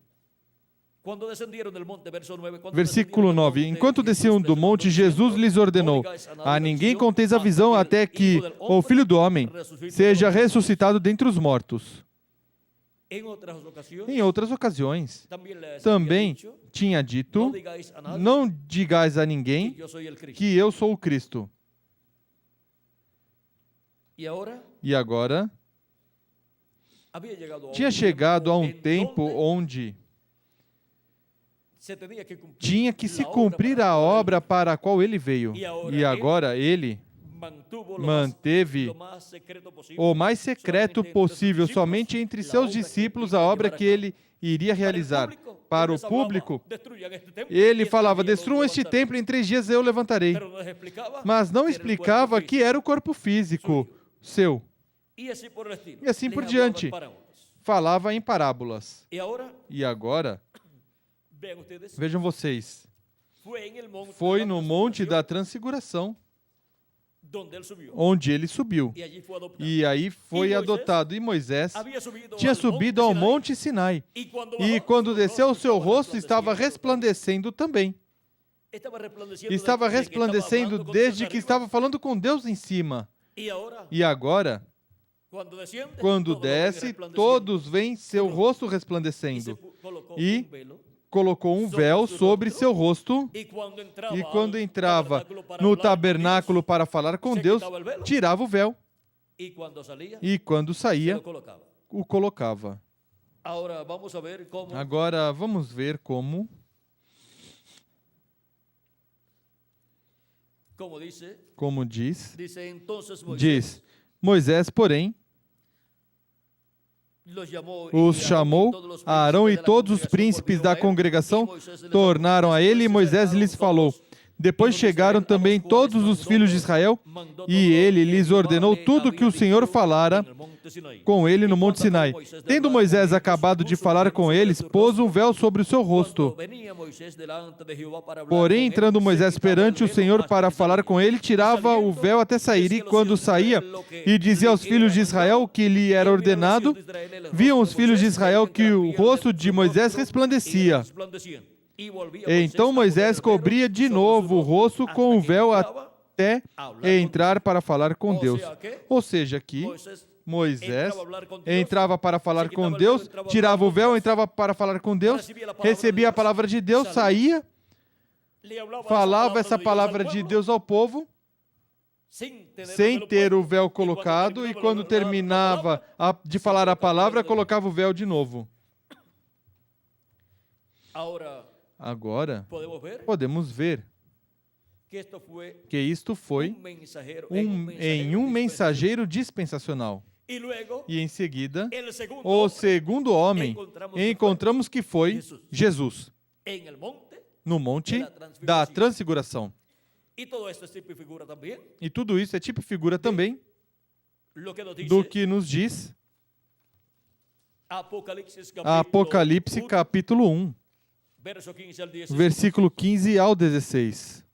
Versículo 9. Enquanto desciam do monte, Jesus lhes ordenou: a ninguém conteis a visão até que o Filho do Homem seja ressuscitado dentre os mortos. Em outras ocasiões, também tinha dito: não digais a ninguém que eu sou o Cristo. E agora, tinha chegado a um tempo onde tinha que se cumprir a obra para a qual ele veio. E agora ele manteve o mais secreto possível, somente entre seus discípulos, a obra que ele iria realizar. Para o público, ele falava: destruam este templo, em 3 dias eu levantarei. Mas não explicava que era o corpo físico seu. E assim por diante. Falava em parábolas. E agora, vejam vocês, foi no Monte da Transfiguração onde ele subiu. E aí foi adotado. E Moisés tinha subido ao Monte Sinai. E quando desceu, o seu rosto estava resplandecendo também. Estava resplandecendo desde que estava falando com Deus em cima. E agora, quando desce, todos veem seu rosto resplandecendo. E colocou um véu sobre seu rosto, e quando entrava no tabernáculo para falar com Deus, tirava o véu, e quando saía, o colocava. Ahora vamos a ver cómo, Agora vamos ver como diz, entonces Moisés diz, Moisés, porém, os chamou, Arão e todos os príncipes da congregação tornaram a ele, e Moisés lhes falou. Depois chegaram também todos os filhos de Israel, e ele lhes ordenou tudo o que o Senhor falara com ele no Monte Sinai. Tendo Moisés acabado de falar com eles, pôs um véu sobre o seu rosto. Porém, entrando Moisés perante o Senhor para falar com ele, tirava o véu até sair, e quando saía e dizia aos filhos de Israel o que lhe era ordenado, viam os filhos de Israel que o rosto de Moisés resplandecia. Então Moisés cobria de novo o rosto com o véu até entrar para falar com Deus. Ou seja, que Moisés entrava para falar com Deus, tirava o véu, entrava para falar com Deus, recebia a palavra de Deus, saía, falava essa palavra de Deus ao povo, sem ter o véu colocado, e quando terminava de falar a palavra, colocava o véu de novo. Agora, podemos ver que isto foi em um mensageiro dispensacional. E em seguida, o segundo homem, encontramos que foi Jesus, no Monte da Transfiguração. E tudo isso é tipo e figura também do que nos diz Apocalipse capítulo 1. Versículo 15 ao 16.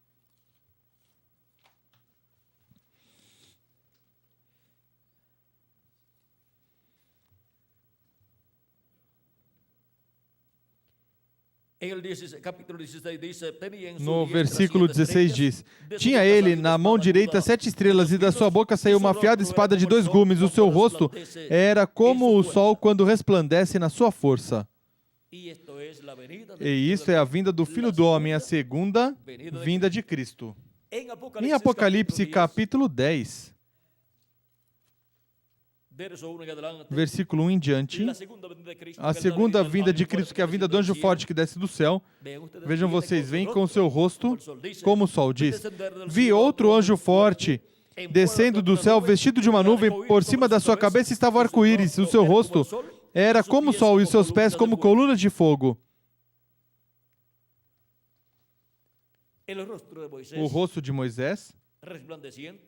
No versículo 16 diz: tinha ele na mão direita 7 estrelas, e da sua boca saiu uma afiada espada de 2 gumes. O seu rosto era como o sol quando resplandece na sua força. E isso é a vinda do Filho do Homem, a segunda vinda de Cristo. Em Apocalipse capítulo 10, versículo 1 em diante, a segunda vinda de Cristo, que é a vinda do anjo forte que desce do céu. Vejam vocês, vem com o seu rosto como o sol, diz: vi outro anjo forte descendo do céu, vestido de uma nuvem, por cima da sua cabeça estava o arco-íris, o seu rosto era como o sol e os seus pés como colunas de fogo. O rosto de Moisés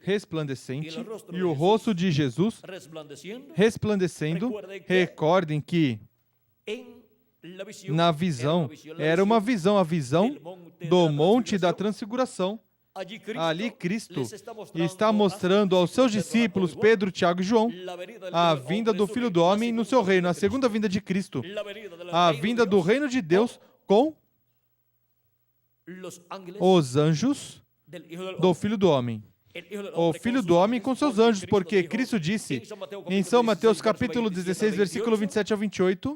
resplandecente e o rosto de Jesus resplandecendo. Recordem que na visão, era uma visão, a visão do Monte da Transfiguração. Ali Cristo está mostrando aos seus discípulos, Pedro, Tiago e João, a vinda do Filho do Homem no seu reino, a segunda vinda de Cristo, a vinda do reino de Deus com os anjos do Filho do Homem. O Filho do Homem com seus anjos, porque Cristo disse em São Mateus capítulo 16, versículo 27 ao 28,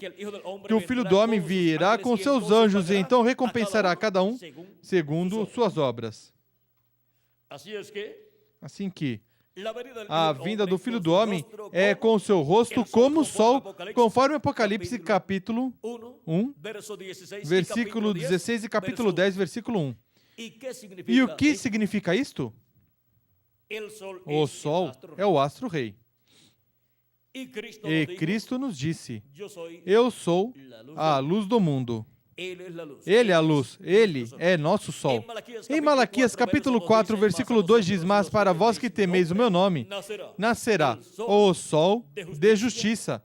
que o Filho do Homem virá com seus anjos e então recompensará cada um segundo suas obras. Assim que a vinda do Filho do Homem é com o seu rosto como o sol, conforme Apocalipse capítulo 1, versículo 16 e capítulo 10, versículo 1. E o que significa isto? O sol é o astro-rei. E Cristo nos disse: eu sou a luz do mundo. Ele é a luz, Ele é nosso sol. Em Malaquias capítulo 4, versículo 2 diz: mas para vós que temeis o meu nome, nascerá o sol de justiça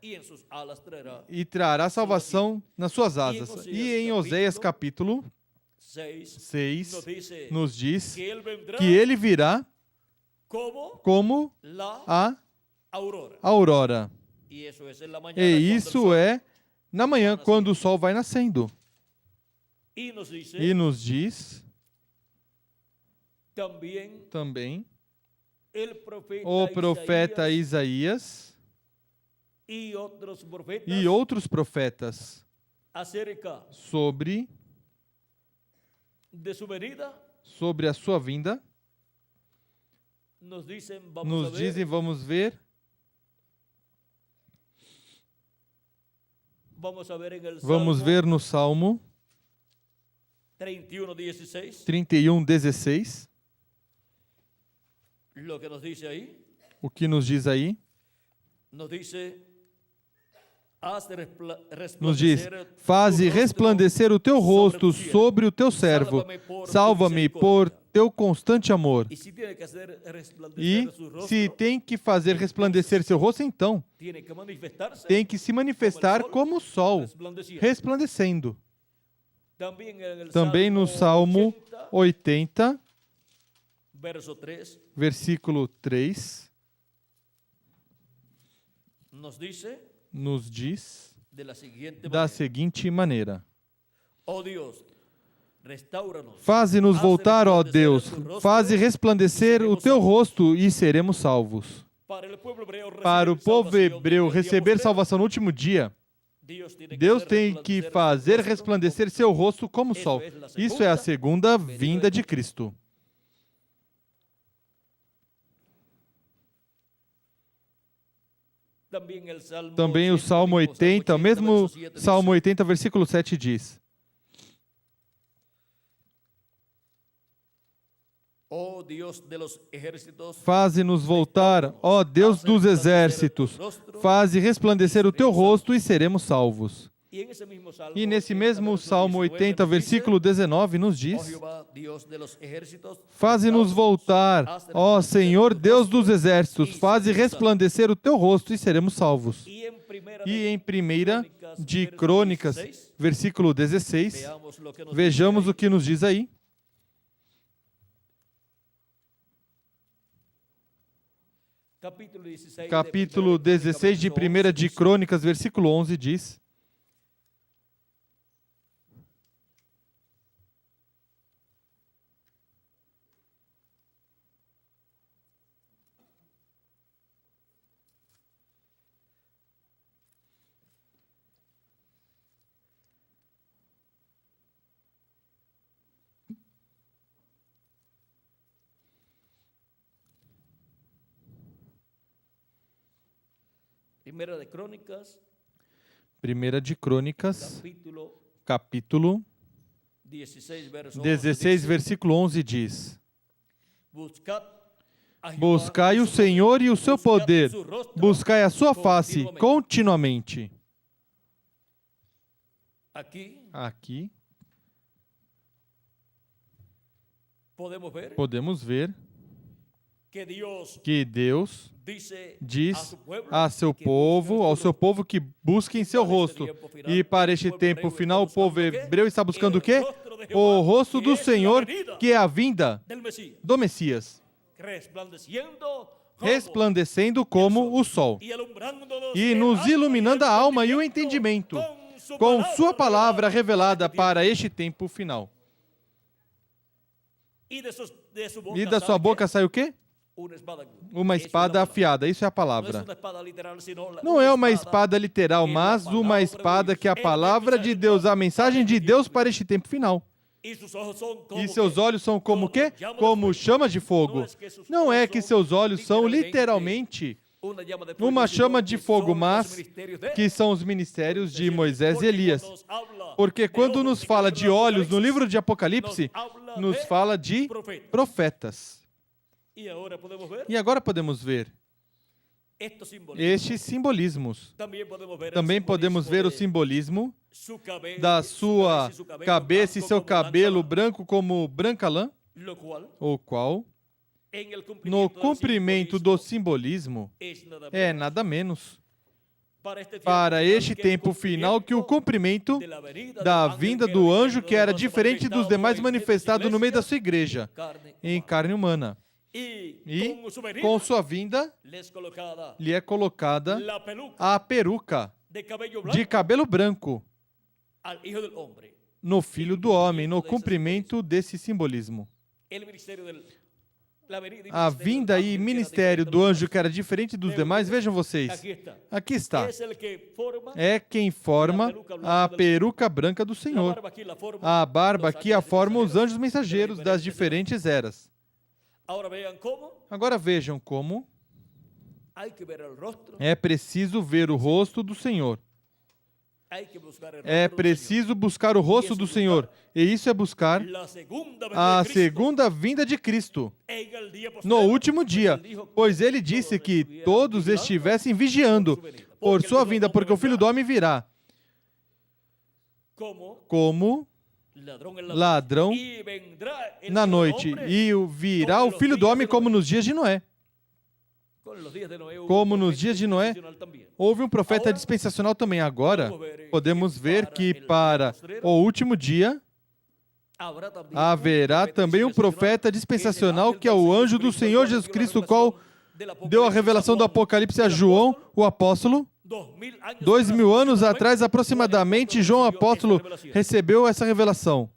e trará salvação nas suas asas. E em Oséias capítulo 6 nos diz que Ele virá como a aurora. E isso é na manhã, quando o sol vai nascendo. E nos diz também o profeta Isaías e outros profetas sobre a sua vinda. Nos dizem, vamos ver. Vamos ver no Salmo 31:16. 31:16. Lo que nos dice ahí, O que nos diz aí? nos dice, haz Nos diz: resplandecer faze tu rostro resplandecer o teu rosto sobre o teu servo. Salva-me por teu constante amor. Y si tiene que hacer E resplandecer su rostro, se tem que fazer resplandecer seu rosto, então tiene que manifestarse tem que se manifestar como o sol, resplandeciendo. resplandecendo. También Também no Salmo 80, verso 3, versículo 3, nos dice nos diz de la siguiente da manera: seguinte maneira: oh Dios, restaura-nos. faze-nos voltar, ó Deus, faze resplandecer o teu rosto. rosto e seremos salvos. Para o povo hebreu receber salvação no último dia, Deus tem que fazer resplandecer seu rosto como o sol. Isso é a segunda vinda de Cristo. Também o Salmo 80, o mesmo Salmo 80, versículo 7 diz: oh Dios de los ejércitos, faze-nos voltar, ó Deus dos exércitos, faze resplandecer o teu rosto e seremos salvos. E nesse mesmo Salmo 80, versículo 19, nos diz: faze-nos voltar, ó Senhor Deus dos exércitos, faze resplandecer o teu rosto e seremos salvos. E em 1 de Crônicas, versículo 16, vejamos o que nos diz aí. Capítulo 16 de 1 de Crônicas, versículo 11 diz: Primera de Crónicas, 1 de Crônicas, capítulo capítulo 16, verso 11, 16, dice, versículo 11 diz: Jehová buscai o Senhor e o seu poder, buscai a sua face continuamente. Aqui podemos ver que Deus diz a seu povo, ao seu povo, que busquem seu rosto. E para este tempo final, o povo hebreu está buscando o quê? O rosto do Senhor, que é a vinda do Messias, resplandecendo como o sol e nos iluminando a alma e o entendimento com sua palavra revelada para este tempo final. E da sua boca sai o quê? Uma espada afiada, isso é a palavra. Não é uma espada literal, mas uma espada que é a palavra de Deus, a mensagem de Deus para este tempo final. E seus olhos são como o quê? Como chamas de fogo. Não é que seus olhos são literalmente uma chama de fogo, mas que são os ministérios de Moisés e Elias. Porque quando nos fala de olhos no livro de Apocalipse, nos fala de profetas. E agora podemos ver estes simbolismos. Também podemos ver o simbolismo da sua cabeça e seu cabelo branco como branca lã, o qual, no cumprimento do simbolismo, é nada menos para este tempo final que o cumprimento da vinda do anjo, que era diferente dos demais, manifestado no meio da sua igreja, em carne humana. E, com sua vinda, lhe é colocada a peruca de cabelo branco no Filho do Homem, no cumprimento desse simbolismo. A vinda e ministério do anjo, que era diferente dos demais, vejam vocês, aqui está. É quem forma a peruca branca do Senhor. A barba aqui a forma os anjos mensageiros das diferentes eras. Agora vejam como é preciso ver o rosto do Senhor. É preciso buscar o rosto do Senhor. E isso é buscar a segunda vinda de Cristo no último dia. Pois ele disse que todos estivessem vigiando por sua vinda, porque o Filho do Homem virá como ladrão na noite. E virá o Filho do Homem como nos dias de Noé. Como nos dias de Noé, houve um profeta dispensacional também. Agora, podemos ver que para o último dia haverá também um profeta dispensacional, que é o anjo do Senhor Jesus Cristo, o qual deu a revelação do Apocalipse a João, o apóstolo. 2000 anos atrás, aproximadamente, João apóstolo recebeu essa revelação.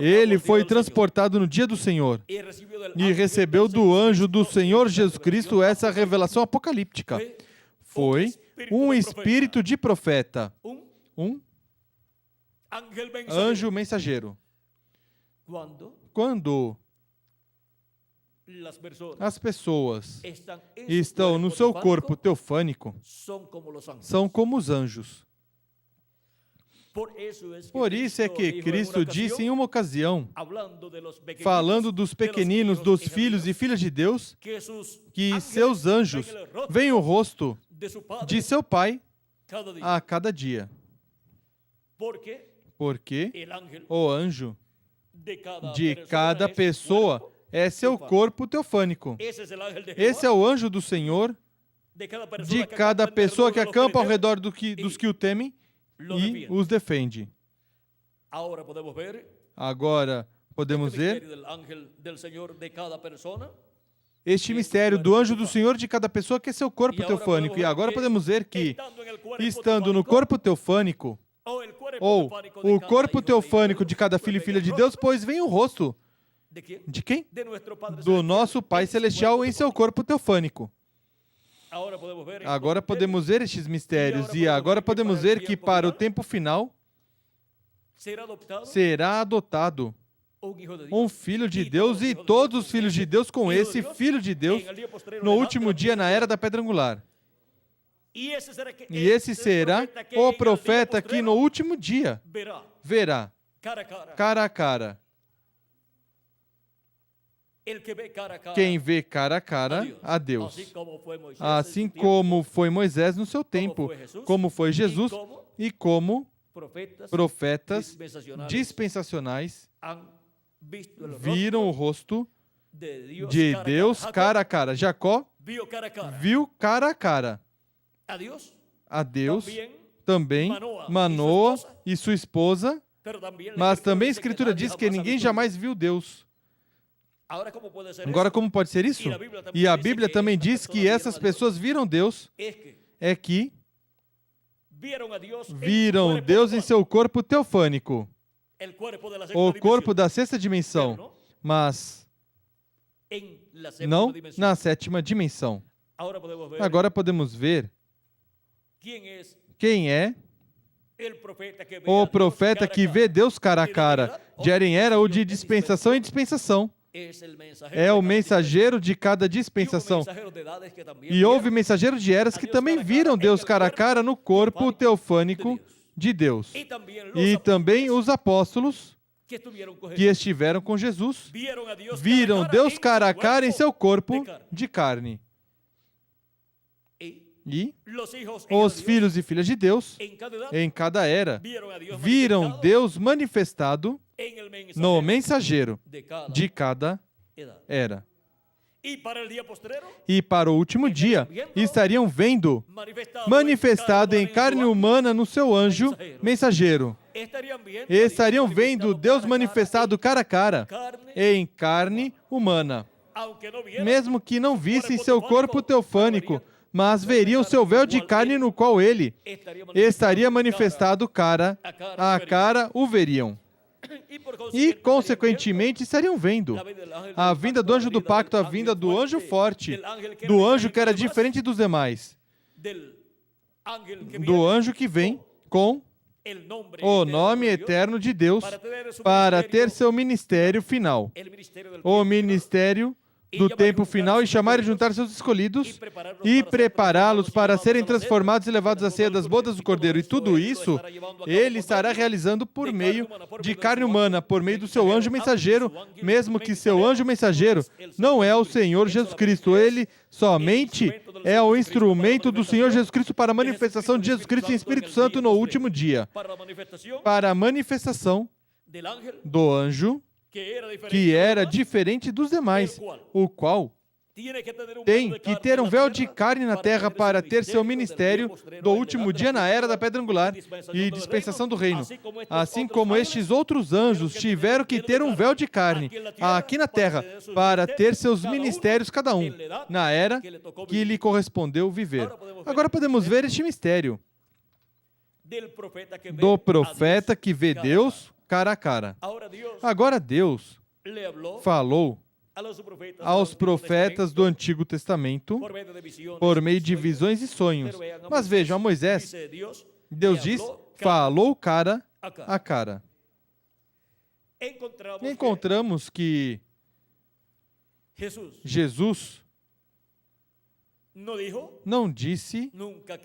Ele foi transportado no dia do Senhor e recebeu do anjo do Senhor Jesus Cristo essa revelação apocalíptica. Foi um espírito de profeta, um anjo mensageiro. Quando as pessoas estão no seu corpo teofânico, são como os anjos. Por isso é que Cristo disse em uma ocasião, falando dos pequeninos, dos filhos e filhas de Deus, que seus anjos veem o rosto de seu Pai a cada dia. Porque o anjo de cada pessoa é seu corpo teofânico. Esse é o anjo do Senhor de cada pessoa que acampa ao redor dos que o temem e os defende. Agora podemos ver este mistério do anjo do Senhor de cada pessoa, que é seu corpo teofânico. E agora podemos ver que, estando no corpo teofânico, ou o corpo teofânico de cada filho e filha de Deus, pois vem o rosto de quem? Do nosso Pai Celestial em seu corpo teofânico. Agora podemos ver estes mistérios, e agora podemos ver que para o tempo final será adotado um Filho de Deus, e todos os filhos de Deus com esse Filho de Deus no último dia, na era da pedra angular. E esse será o profeta que no último dia verá cara a cara. Quem vê cara a cara a Deus. Assim como foi Moisés no seu tempo, como foi Jesus e como profetas dispensacionais viram o rosto de Deus cara a cara. Jacó viu cara a cara a Deus, também Manoa e sua esposa, mas também a Escritura diz que ninguém jamais viu Deus. Agora, como pode ser isso? E a Bíblia também diz que essas pessoas viram Deus, é que viram Deus em seu corpo teofânico, o corpo da sexta dimensão, mas não na sétima dimensão. Agora podemos ver quem é o profeta que vê Deus cara a cara, de era em era ou de dispensação em dispensação. É o mensageiro de cada dispensação. E houve mensageiros de eras que também viram Deus cara a cara no corpo teofânico de Deus. E também os apóstolos que estiveram com Jesus viram Deus cara a cara em seu corpo de carne. E os filhos e filhas de Deus, em cada era, viram Deus manifestado no mensageiro de cada era. E para o último dia, estariam vendo manifestado em carne humana no seu anjo mensageiro. Estariam vendo Deus manifestado cara a cara, em carne humana. Mesmo que não vissem seu corpo teofânico, mas veriam seu véu de carne no qual ele estaria manifestado cara a cara, o veriam. E, consequentemente, estariam vendo a vinda do anjo do pacto, a vinda do anjo forte, do anjo que era diferente dos demais, do anjo que vem com o nome eterno de Deus para ter seu ministério final, o ministério do tempo final e chamar e juntar seus escolhidos e prepará-los para serem transformados e levados à ceia das bodas do Cordeiro. E tudo isso ele estará realizando por meio de carne humana, por meio do seu anjo mensageiro, mesmo que seu anjo mensageiro não é o Senhor Jesus Cristo. Ele somente é o instrumento do Senhor Jesus Cristo para a manifestação de Jesus Cristo em Espírito Santo no último dia. Para a manifestação do anjo, que era diferente dos demais, o qual tem que ter um véu de carne na terra para ter seu ministério do último dia na era da pedra angular e dispensação do reino. Assim como estes outros anjos tiveram que ter um véu de carne aqui na terra para ter seus ministérios cada um na era que lhe correspondeu viver. Agora podemos ver este mistério do profeta que vê Deus cara a cara. Agora Deus falou aos profetas do Antigo Testamento por meio de visões e sonhos. Mas vejam, a Moisés, Deus diz, falou cara a cara. Encontramos que Jesus não disse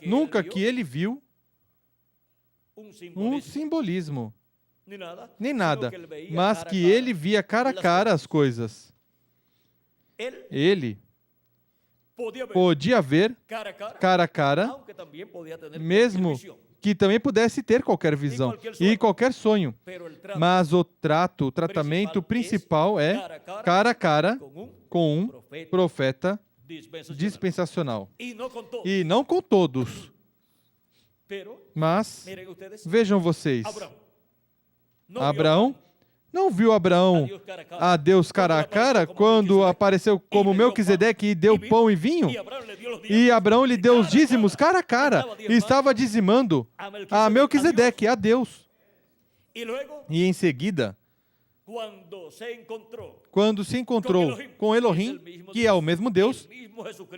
nunca que ele viu um simbolismo, nem nada, mas que ele via cara a cara as coisas. Ele podia ver cara a cara, mesmo que também pudesse ter qualquer visão e qualquer sonho. Mas o tratamento principal é cara a cara com um profeta dispensacional. E não com todos. Mas, vejam vocês, Abraão não viu a Deus cara a cara quando apareceu como Melquisedeque e deu pão e vinho? E Abraão lhe deu os dízimos cara a cara e estava dizimando a Melquisedeque, a Deus. E em seguida, quando se encontrou com Elohim, que é o mesmo Deus,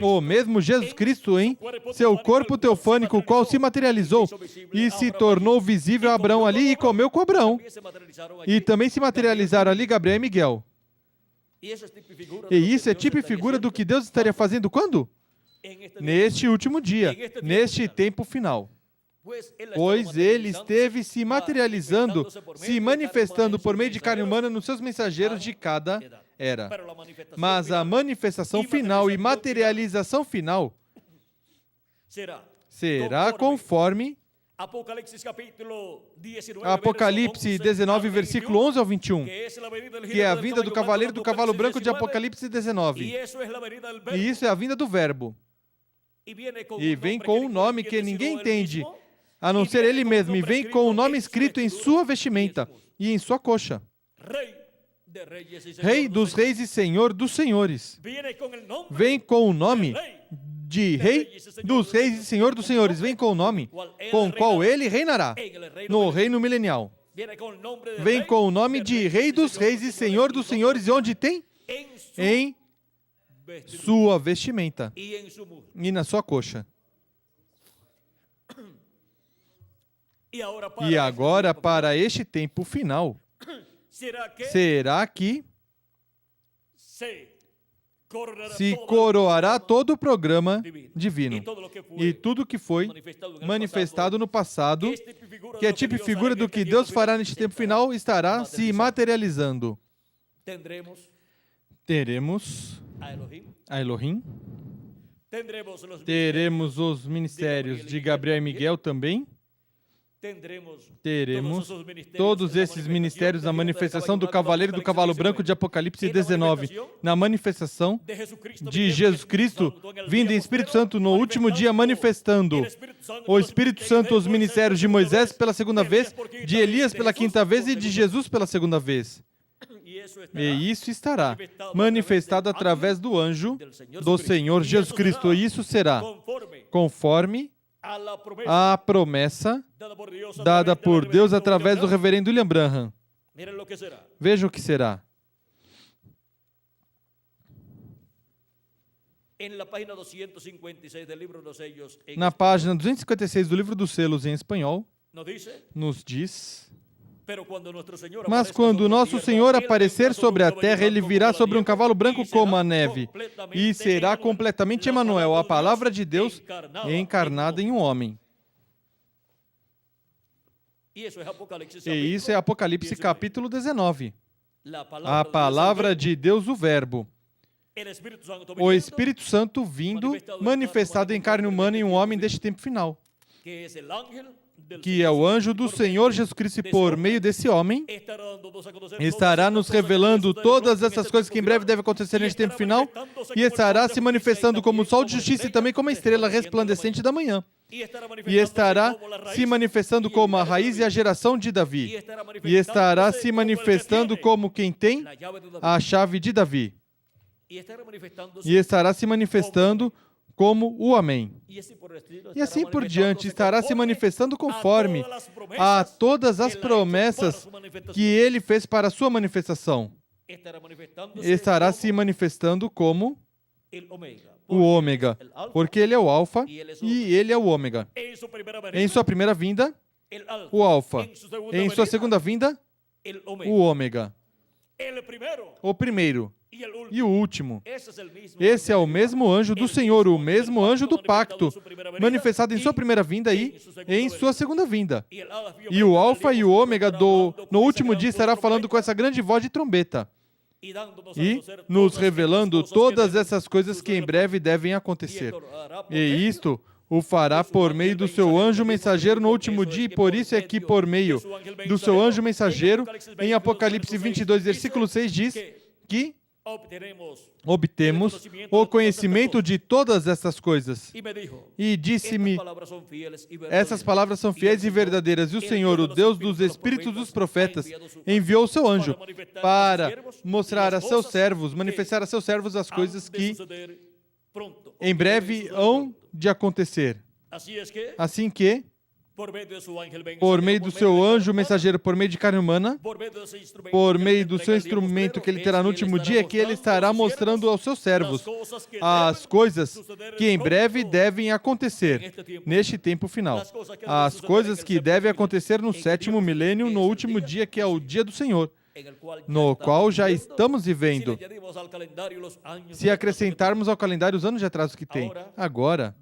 o mesmo Jesus Cristo em seu corpo teofânico, o qual se materializou e se tornou visível a Abraão ali e comeu com Abraão. E também se materializaram ali Gabriel e Miguel. E isso é tipo e figura do que Deus estaria fazendo quando? Neste último dia, neste tempo final. Pois ele esteve se materializando, se manifestando por meio de carne humana nos seus mensageiros de cada era. Mas a manifestação final e materialização final será conforme Apocalipse 19, versículo 11 ao 21, que é a vinda do cavaleiro do cavalo branco de Apocalipse 19. E isso é a vinda do Verbo. E vem com um nome que ninguém entende, a não ser ele mesmo, e vem com o nome escrito em sua vestimenta e em sua coxa. Rei dos reis e Senhor dos senhores. Vem com o nome de Rei dos reis e Senhor dos senhores. Vem com o nome com o qual ele reinará no reino milenial. Vem com o nome de Rei dos reis e Senhor dos senhores. E onde tem? Em sua vestimenta e na sua coxa. E agora, para este tempo final, será que se coroará todo o programa divino e tudo que foi manifestado no passado, que é tipo e figura do que Deus fará neste tempo final, estará se materializando. Teremos a Elohim, teremos os ministérios de Gabriel e Miguel também, teremos todos esses ministérios na manifestação do cavaleiro do cavalo branco de Apocalipse 19, na manifestação de Jesus Cristo, vindo em Espírito Santo no último dia, manifestando o Espírito Santo, os ministérios de Moisés pela segunda vez, de Elias pela quinta vez e de Jesus pela segunda vez. E isso estará manifestado através do anjo do Senhor Jesus Cristo. E isso será conforme a promessa dada por Deus através do reverendo William Branham. Veja o que será. Na página 256 do livro dos selos em espanhol, nos diz Mas quando nosso Senhor aparecer sobre a terra, ele virá sobre um cavalo branco como a neve e será completamente Emanuel, a palavra de Deus encarnada em um homem. E isso é Apocalipse capítulo 19. A palavra de Deus, o Verbo. O Espírito Santo vindo, manifestado em carne humana em um homem deste tempo final, que é o anjo do Senhor Jesus Cristo, e por meio desse homem estará nos revelando todas essas coisas que em breve devem acontecer neste tempo final, e estará se manifestando como o sol de justiça e também como a estrela resplandecente da manhã. E estará se manifestando como a raiz e a geração de Davi. E estará se manifestando como quem tem a chave de Davi. E estará se manifestando como o Amém. E assim por diante, estará se manifestando conforme a todas as promessas que ele fez para a sua manifestação. Estará se manifestando como o Ômega, porque ele é o Alfa e ele é o Ômega. Em sua primeira vinda, o Alfa. Em sua segunda vinda, o Ômega. O primeiro e o último. Esse é o mesmo anjo do Senhor, o mesmo anjo do pacto, manifestado em sua primeira vinda e em sua segunda vinda. E o Alfa e o Ômega no último dia estará falando com essa grande voz de trombeta e nos revelando todas essas coisas que em breve devem acontecer. E isto o fará por meio do seu anjo mensageiro no último dia, e por isso é que por meio do seu anjo mensageiro, em Apocalipse 22, versículo 6, diz que obtemos o conhecimento de todas essas coisas. E disse-me, essas palavras são fiéis e verdadeiras, e o Senhor, o Deus dos espíritos dos profetas, enviou o seu anjo para mostrar a seus servos, manifestar a seus servos as coisas que em breve hão de acontecer. Assim que, por meio do seu anjo mensageiro, por meio de carne humana, por meio do seu instrumento que ele terá no último dia, que ele estará mostrando aos seus servos as coisas que em breve devem acontecer neste tempo final. As coisas que devem acontecer no sétimo milênio, no último dia, que é o dia do Senhor, no qual já estamos vivendo. Se acrescentarmos ao calendário os anos de atraso que tem. Agora,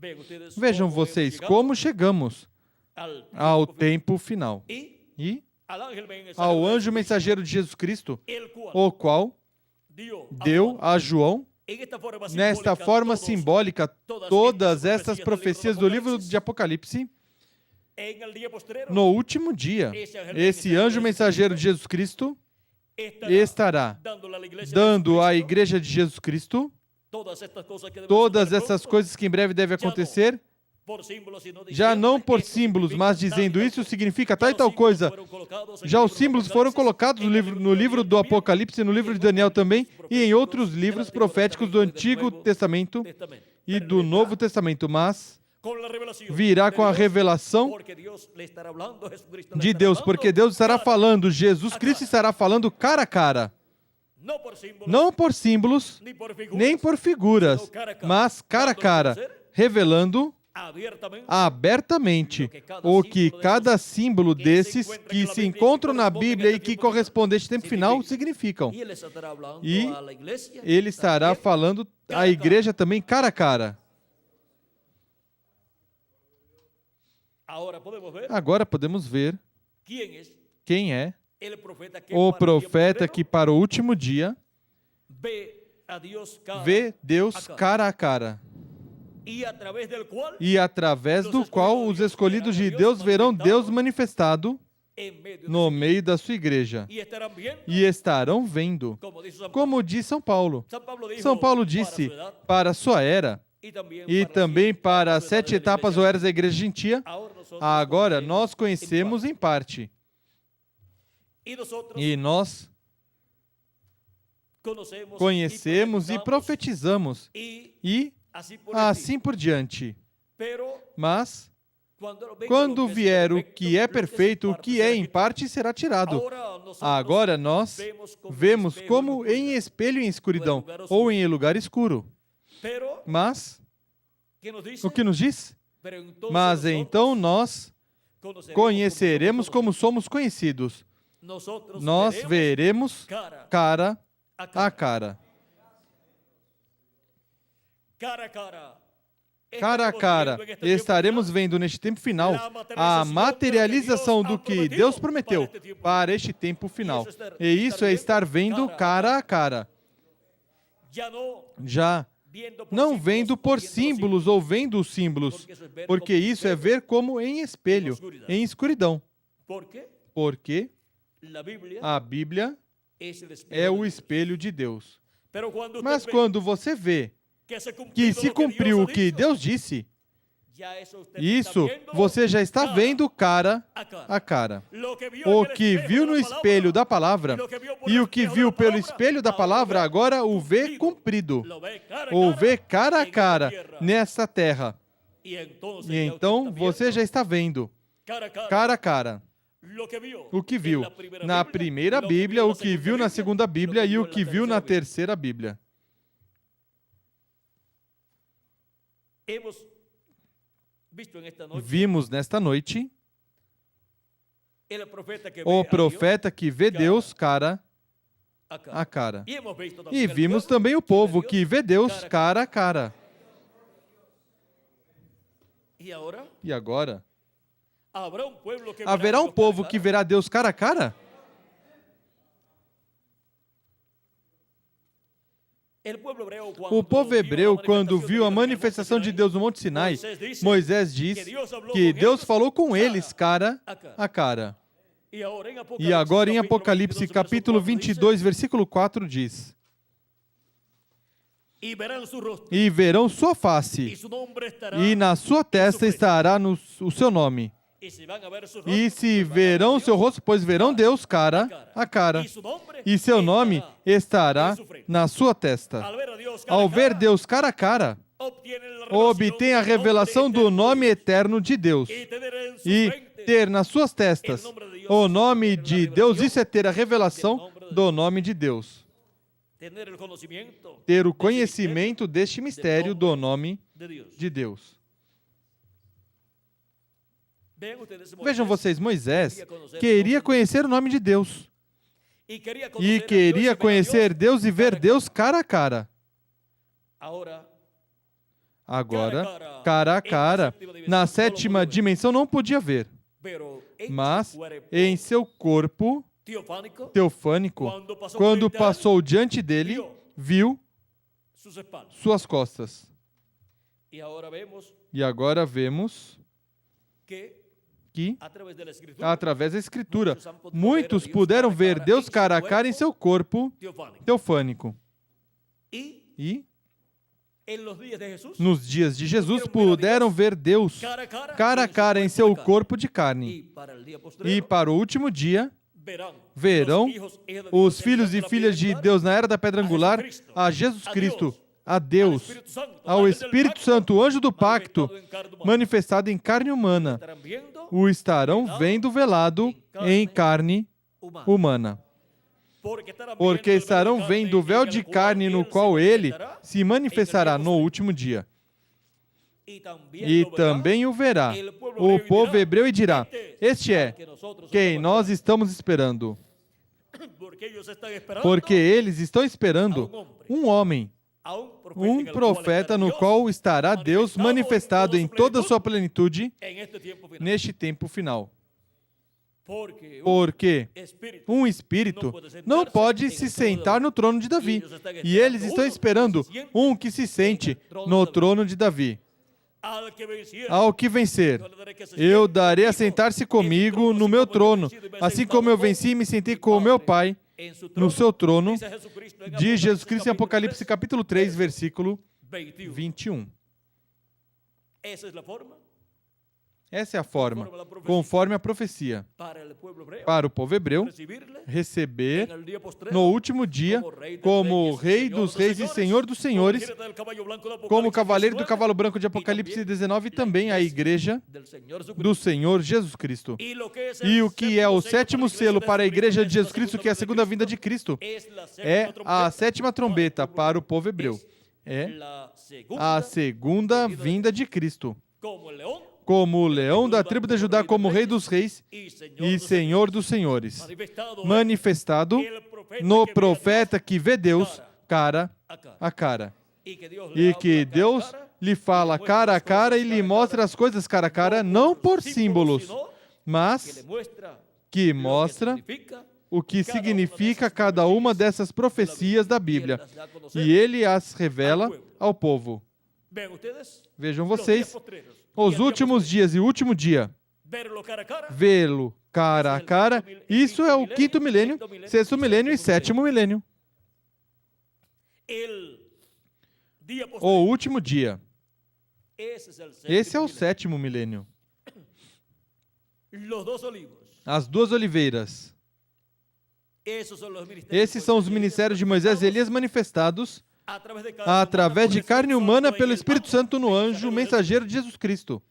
vejam vocês como chegamos ao tempo final. E ao anjo mensageiro de Jesus Cristo, o qual deu a João, nesta forma simbólica, todas essas profecias do livro de Apocalipse. No último dia, esse anjo mensageiro de Jesus Cristo estará dando à igreja de Jesus Cristo todas essas coisas que em breve devem acontecer, já não por símbolos, mas dizendo isso significa tal e tal coisa. Já os símbolos foram colocados no livro do Apocalipse, no livro de Daniel também, e em outros livros proféticos do Antigo Testamento e do Novo Testamento, mas virá com a revelação de Deus, porque Deus estará falando, Jesus Cristo estará falando cara a cara. Não por símbolos, nem por figuras, mas cara a cara, revelando abertamente o que cada símbolo desses que se encontram na Bíblia e que correspondem a este tempo final significam. E ele estará falando à igreja também cara a cara. Agora podemos ver quem é o profeta que para o último dia vê Deus cara a cara, e através do qual os escolhidos de Deus verão Deus manifestado no meio da sua igreja e estarão vendo, como diz São Paulo. São Paulo disse, para a sua era e também para as 7 etapas ou eras da igreja gentia, agora nós conhecemos em parte. E nós conhecemos e profetizamos, e assim por diante. Mas, quando vier o que é perfeito, o que é em parte será tirado. Agora nós vemos como em espelho em escuridão, ou em lugar escuro. Mas, o que nos diz? Mas então nós conheceremos como somos conhecidos. nós veremos cara a cara. Cara a cara, estaremos vendo neste tempo final a materialização do que Deus prometeu para este tempo final. E isso é estar vendo cara a cara. Já não vendo por símbolos ou vendo os símbolos, porque isso é ver como em espelho, em escuridão. Porque a Bíblia é o espelho de Deus. Mas quando você vê que se cumpriu o que Deus disse, isso você já está vendo cara a cara. O que viu no espelho da palavra e o que viu pelo espelho da palavra agora o vê cumprido. O vê cara a cara nessa terra. E então você já está vendo cara a cara o que viu na primeira Bíblia, o que viu na segunda Bíblia e o que viu na terceira Bíblia. Vimos nesta noite o profeta que vê Deus cara a cara. E vimos também o povo que vê Deus cara a cara. E agora? Haverá um povo que verá Deus cara a cara? O povo hebreu, quando viu a manifestação de Deus no Monte Sinai, Moisés diz que Deus falou com eles cara a cara. E agora em Apocalipse capítulo 22, versículo 4 diz: E verão sua face, e na sua testa estará o seu nome. E se verão seu rosto, pois verão Deus cara a cara, e seu nome estará na sua testa. Ao ver Deus cara a cara, obtém a revelação do nome eterno de Deus. E ter nas suas testas o nome de Deus, isso é ter a revelação do nome de Deus. Ter o conhecimento deste mistério do nome de Deus. Vejam vocês, Moisés queria conhecer o nome de Deus. E queria conhecer Deus e ver Deus cara a cara. Agora, cara a cara, na sétima dimensão não podia ver. Mas em seu corpo teofânico, quando passou diante dele, viu suas costas. E agora vemos que, através da Escritura, muitos puderam ver Deus cara a cara em seu corpo teofânico. E, nos dias de Jesus, puderam ver Deus cara a cara em seu corpo de carne. E para o último dia, verão os filhos e filhas de Deus na era da pedra angular a Jesus Cristo, a Deus, ao Espírito Santo, o anjo do pacto, manifestado em carne humana, o estarão vendo velado em carne humana. Porque estarão vendo o véu de carne no qual ele se manifestará no último dia. E também o verá o povo hebreu e dirá: Este é quem nós estamos esperando. Porque eles estão esperando um homem, um profeta no qual estará Deus manifestado em toda a sua plenitude neste tempo final. Porque um espírito não pode se sentar no trono de Davi. E eles estão esperando um que se sente no trono de Davi. Ao que vencer, eu darei a sentar-se comigo no meu trono, assim como eu venci e me sentei com o meu Pai no seu trono, diz Jesus Cristo em Apocalipse capítulo 3, versículo 21. Essa é a forma, conforme a profecia, para o povo hebreu receber no último dia como Rei dos Reis e Senhor dos Senhores, como Cavaleiro do Cavalo Branco de Apocalipse 19 e também a Igreja do Senhor Jesus Cristo. E o que é o sétimo selo para a Igreja de Jesus Cristo, que é a segunda vinda de Cristo, é a sétima trombeta para o povo hebreu. É a segunda vinda de Cristo. como o leão da tribo de Judá, como rei dos reis e senhor dos senhores, manifestado no profeta que vê Deus cara a cara. E que Deus lhe fala cara a cara e lhe mostra as coisas cara a cara, não por símbolos, mas que mostra o que significa cada uma dessas profecias da Bíblia. E ele as revela ao povo. Vejam vocês, os últimos dias e o último dia, vê-lo cara a cara, isso é o quinto milênio, sexto milênio e sétimo milênio. O último dia. Esse é o sétimo milênio. As duas oliveiras. Esses são os ministérios de Moisés e Elias manifestados através de carne humana pelo Espírito Santo no anjo mensageiro de Jesus Cristo.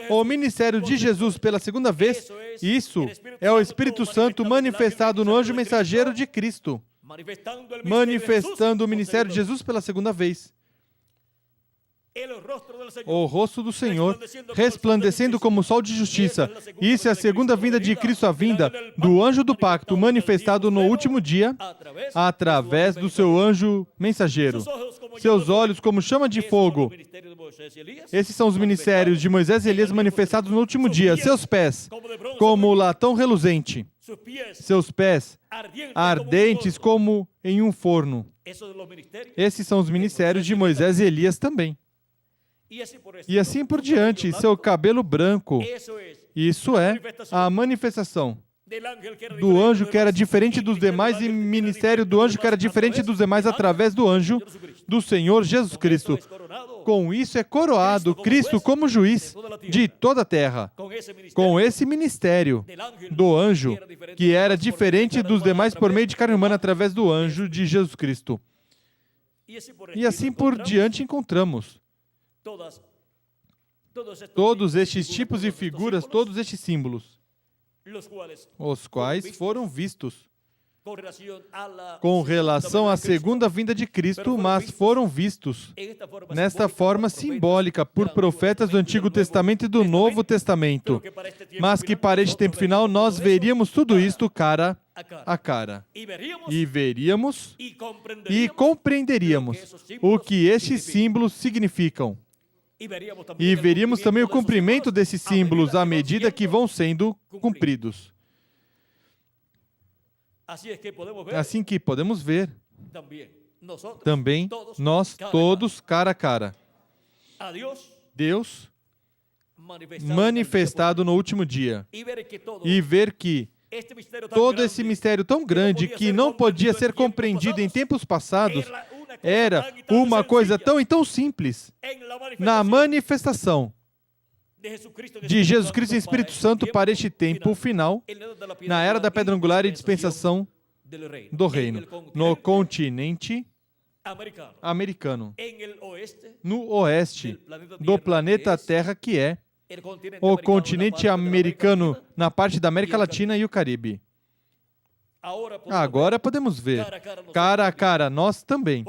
O ministério de Jesus pela segunda vez, isso é o Espírito Santo manifestado no anjo mensageiro de Cristo, manifestando o ministério de Jesus pela segunda vez. O rosto do Senhor, resplandecendo como o sol de justiça. Isso é a segunda vinda de Cristo, a vinda do anjo do pacto, manifestado no último dia, através do seu anjo mensageiro. Seus olhos como chama de fogo. Esses são os ministérios de Moisés e Elias manifestados no último dia. Seus pés, como latão reluzente. Seus pés, ardentes como em um forno. Esses são os ministérios de Moisés e Elias também. E assim por diante, seu cabelo branco. Isso é a manifestação do anjo que era diferente dos demais e ministério do anjo que era diferente dos demais através do anjo do Senhor Jesus Cristo. Com isso é coroado Cristo como juiz de toda a terra. Com esse ministério do anjo que era diferente dos demais por meio de carne humana através do anjo de Jesus Cristo. E assim por diante encontramos todos estes tipos e figuras, todos estes símbolos, os quais foram vistos com relação à segunda vinda de Cristo, mas foram vistos nesta forma simbólica por profetas do Antigo Testamento e do Novo Testamento, mas que para este tempo final nós veríamos tudo isto cara a cara. E veríamos e compreenderíamos o que estes símbolos significam. E veríamos também o cumprimento desses símbolos à medida que vão sendo cumpridos. Assim que podemos ver também nós todos cara a cara. Deus manifestado no último dia. E ver que todo esse mistério tão grande que não podia ser compreendido em tempos passados era uma coisa tão e tão simples na manifestação de Jesus Cristo e Espírito Santo para este tempo final, na era da pedra angular e dispensação do reino, no continente americano, no oeste do planeta Terra, que é o continente americano na parte da América Latina e o Caribe. Agora podemos ver, cara a cara, nós também.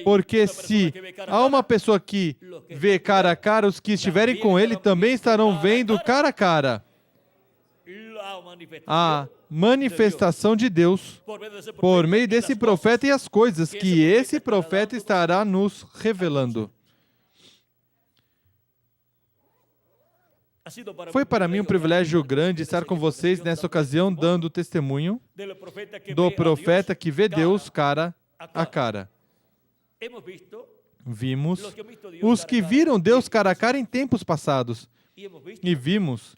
Porque se há uma pessoa que vê cara a cara, os que estiverem com ele também estarão vendo cara a cara a manifestação de Deus por meio desse profeta e as coisas que esse profeta estará nos revelando. Foi para mim um privilégio grande estar com vocês nessa ocasião, dando testemunho do profeta que vê Deus cara a cara. Vimos os que viram Deus cara a cara em tempos passados. E vimos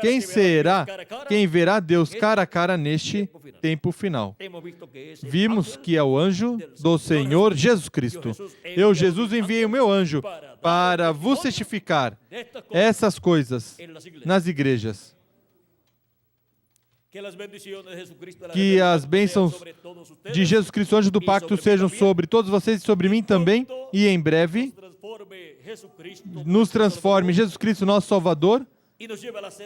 quem será quem verá Deus cara a cara neste tempo final. Vimos que é o anjo do Senhor Jesus Cristo. Eu, Jesus, enviei o meu anjo para vos testificar essas coisas nas igrejas. Que as bênçãos de Jesus Cristo, anjo do pacto, sejam sobre todos vocês e sobre mim também, e em breve nos transforme Jesus Cristo, nosso Salvador,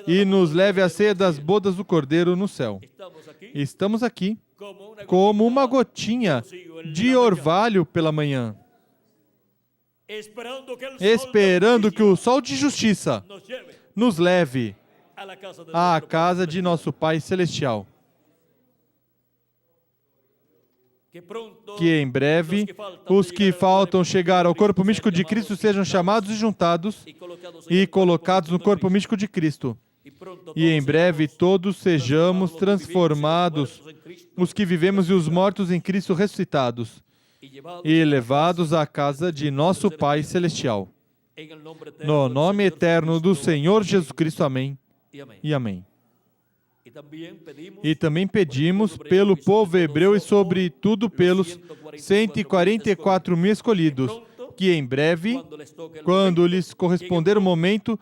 e nos leve à ceia das bodas do Cordeiro no céu. Estamos aqui como uma gotinha de orvalho pela manhã, esperando que o sol de justiça nos leve à à casa de nosso Pai Celestial. Que em breve os que faltam chegar ao corpo místico de Cristo sejam chamados e juntados e colocados no corpo místico de Cristo. E em breve todos sejamos transformados, os que vivemos e os mortos em Cristo ressuscitados, e levados à casa de nosso Pai Celestial. No nome eterno do Senhor Jesus Cristo, amém e amém. E também pedimos pelo povo hebreu e sobretudo pelos 144.000 escolhidos, que em breve, quando lhes corresponder o momento,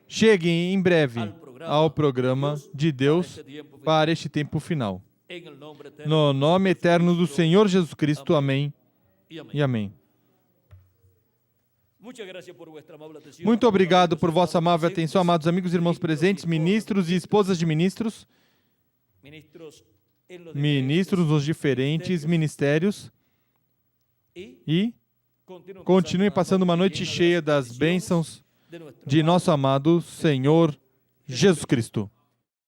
cheguem em breve ao programa de Deus para este tempo final. No nome eterno do Senhor Jesus Cristo, amém e amém. Muito obrigado por vossa amável atenção, amados amigos e irmãos presentes, ministros e esposas de ministros, ministros nos diferentes ministérios, e continuem passando uma noite cheia das bênçãos de nosso amado Senhor Jesus Cristo.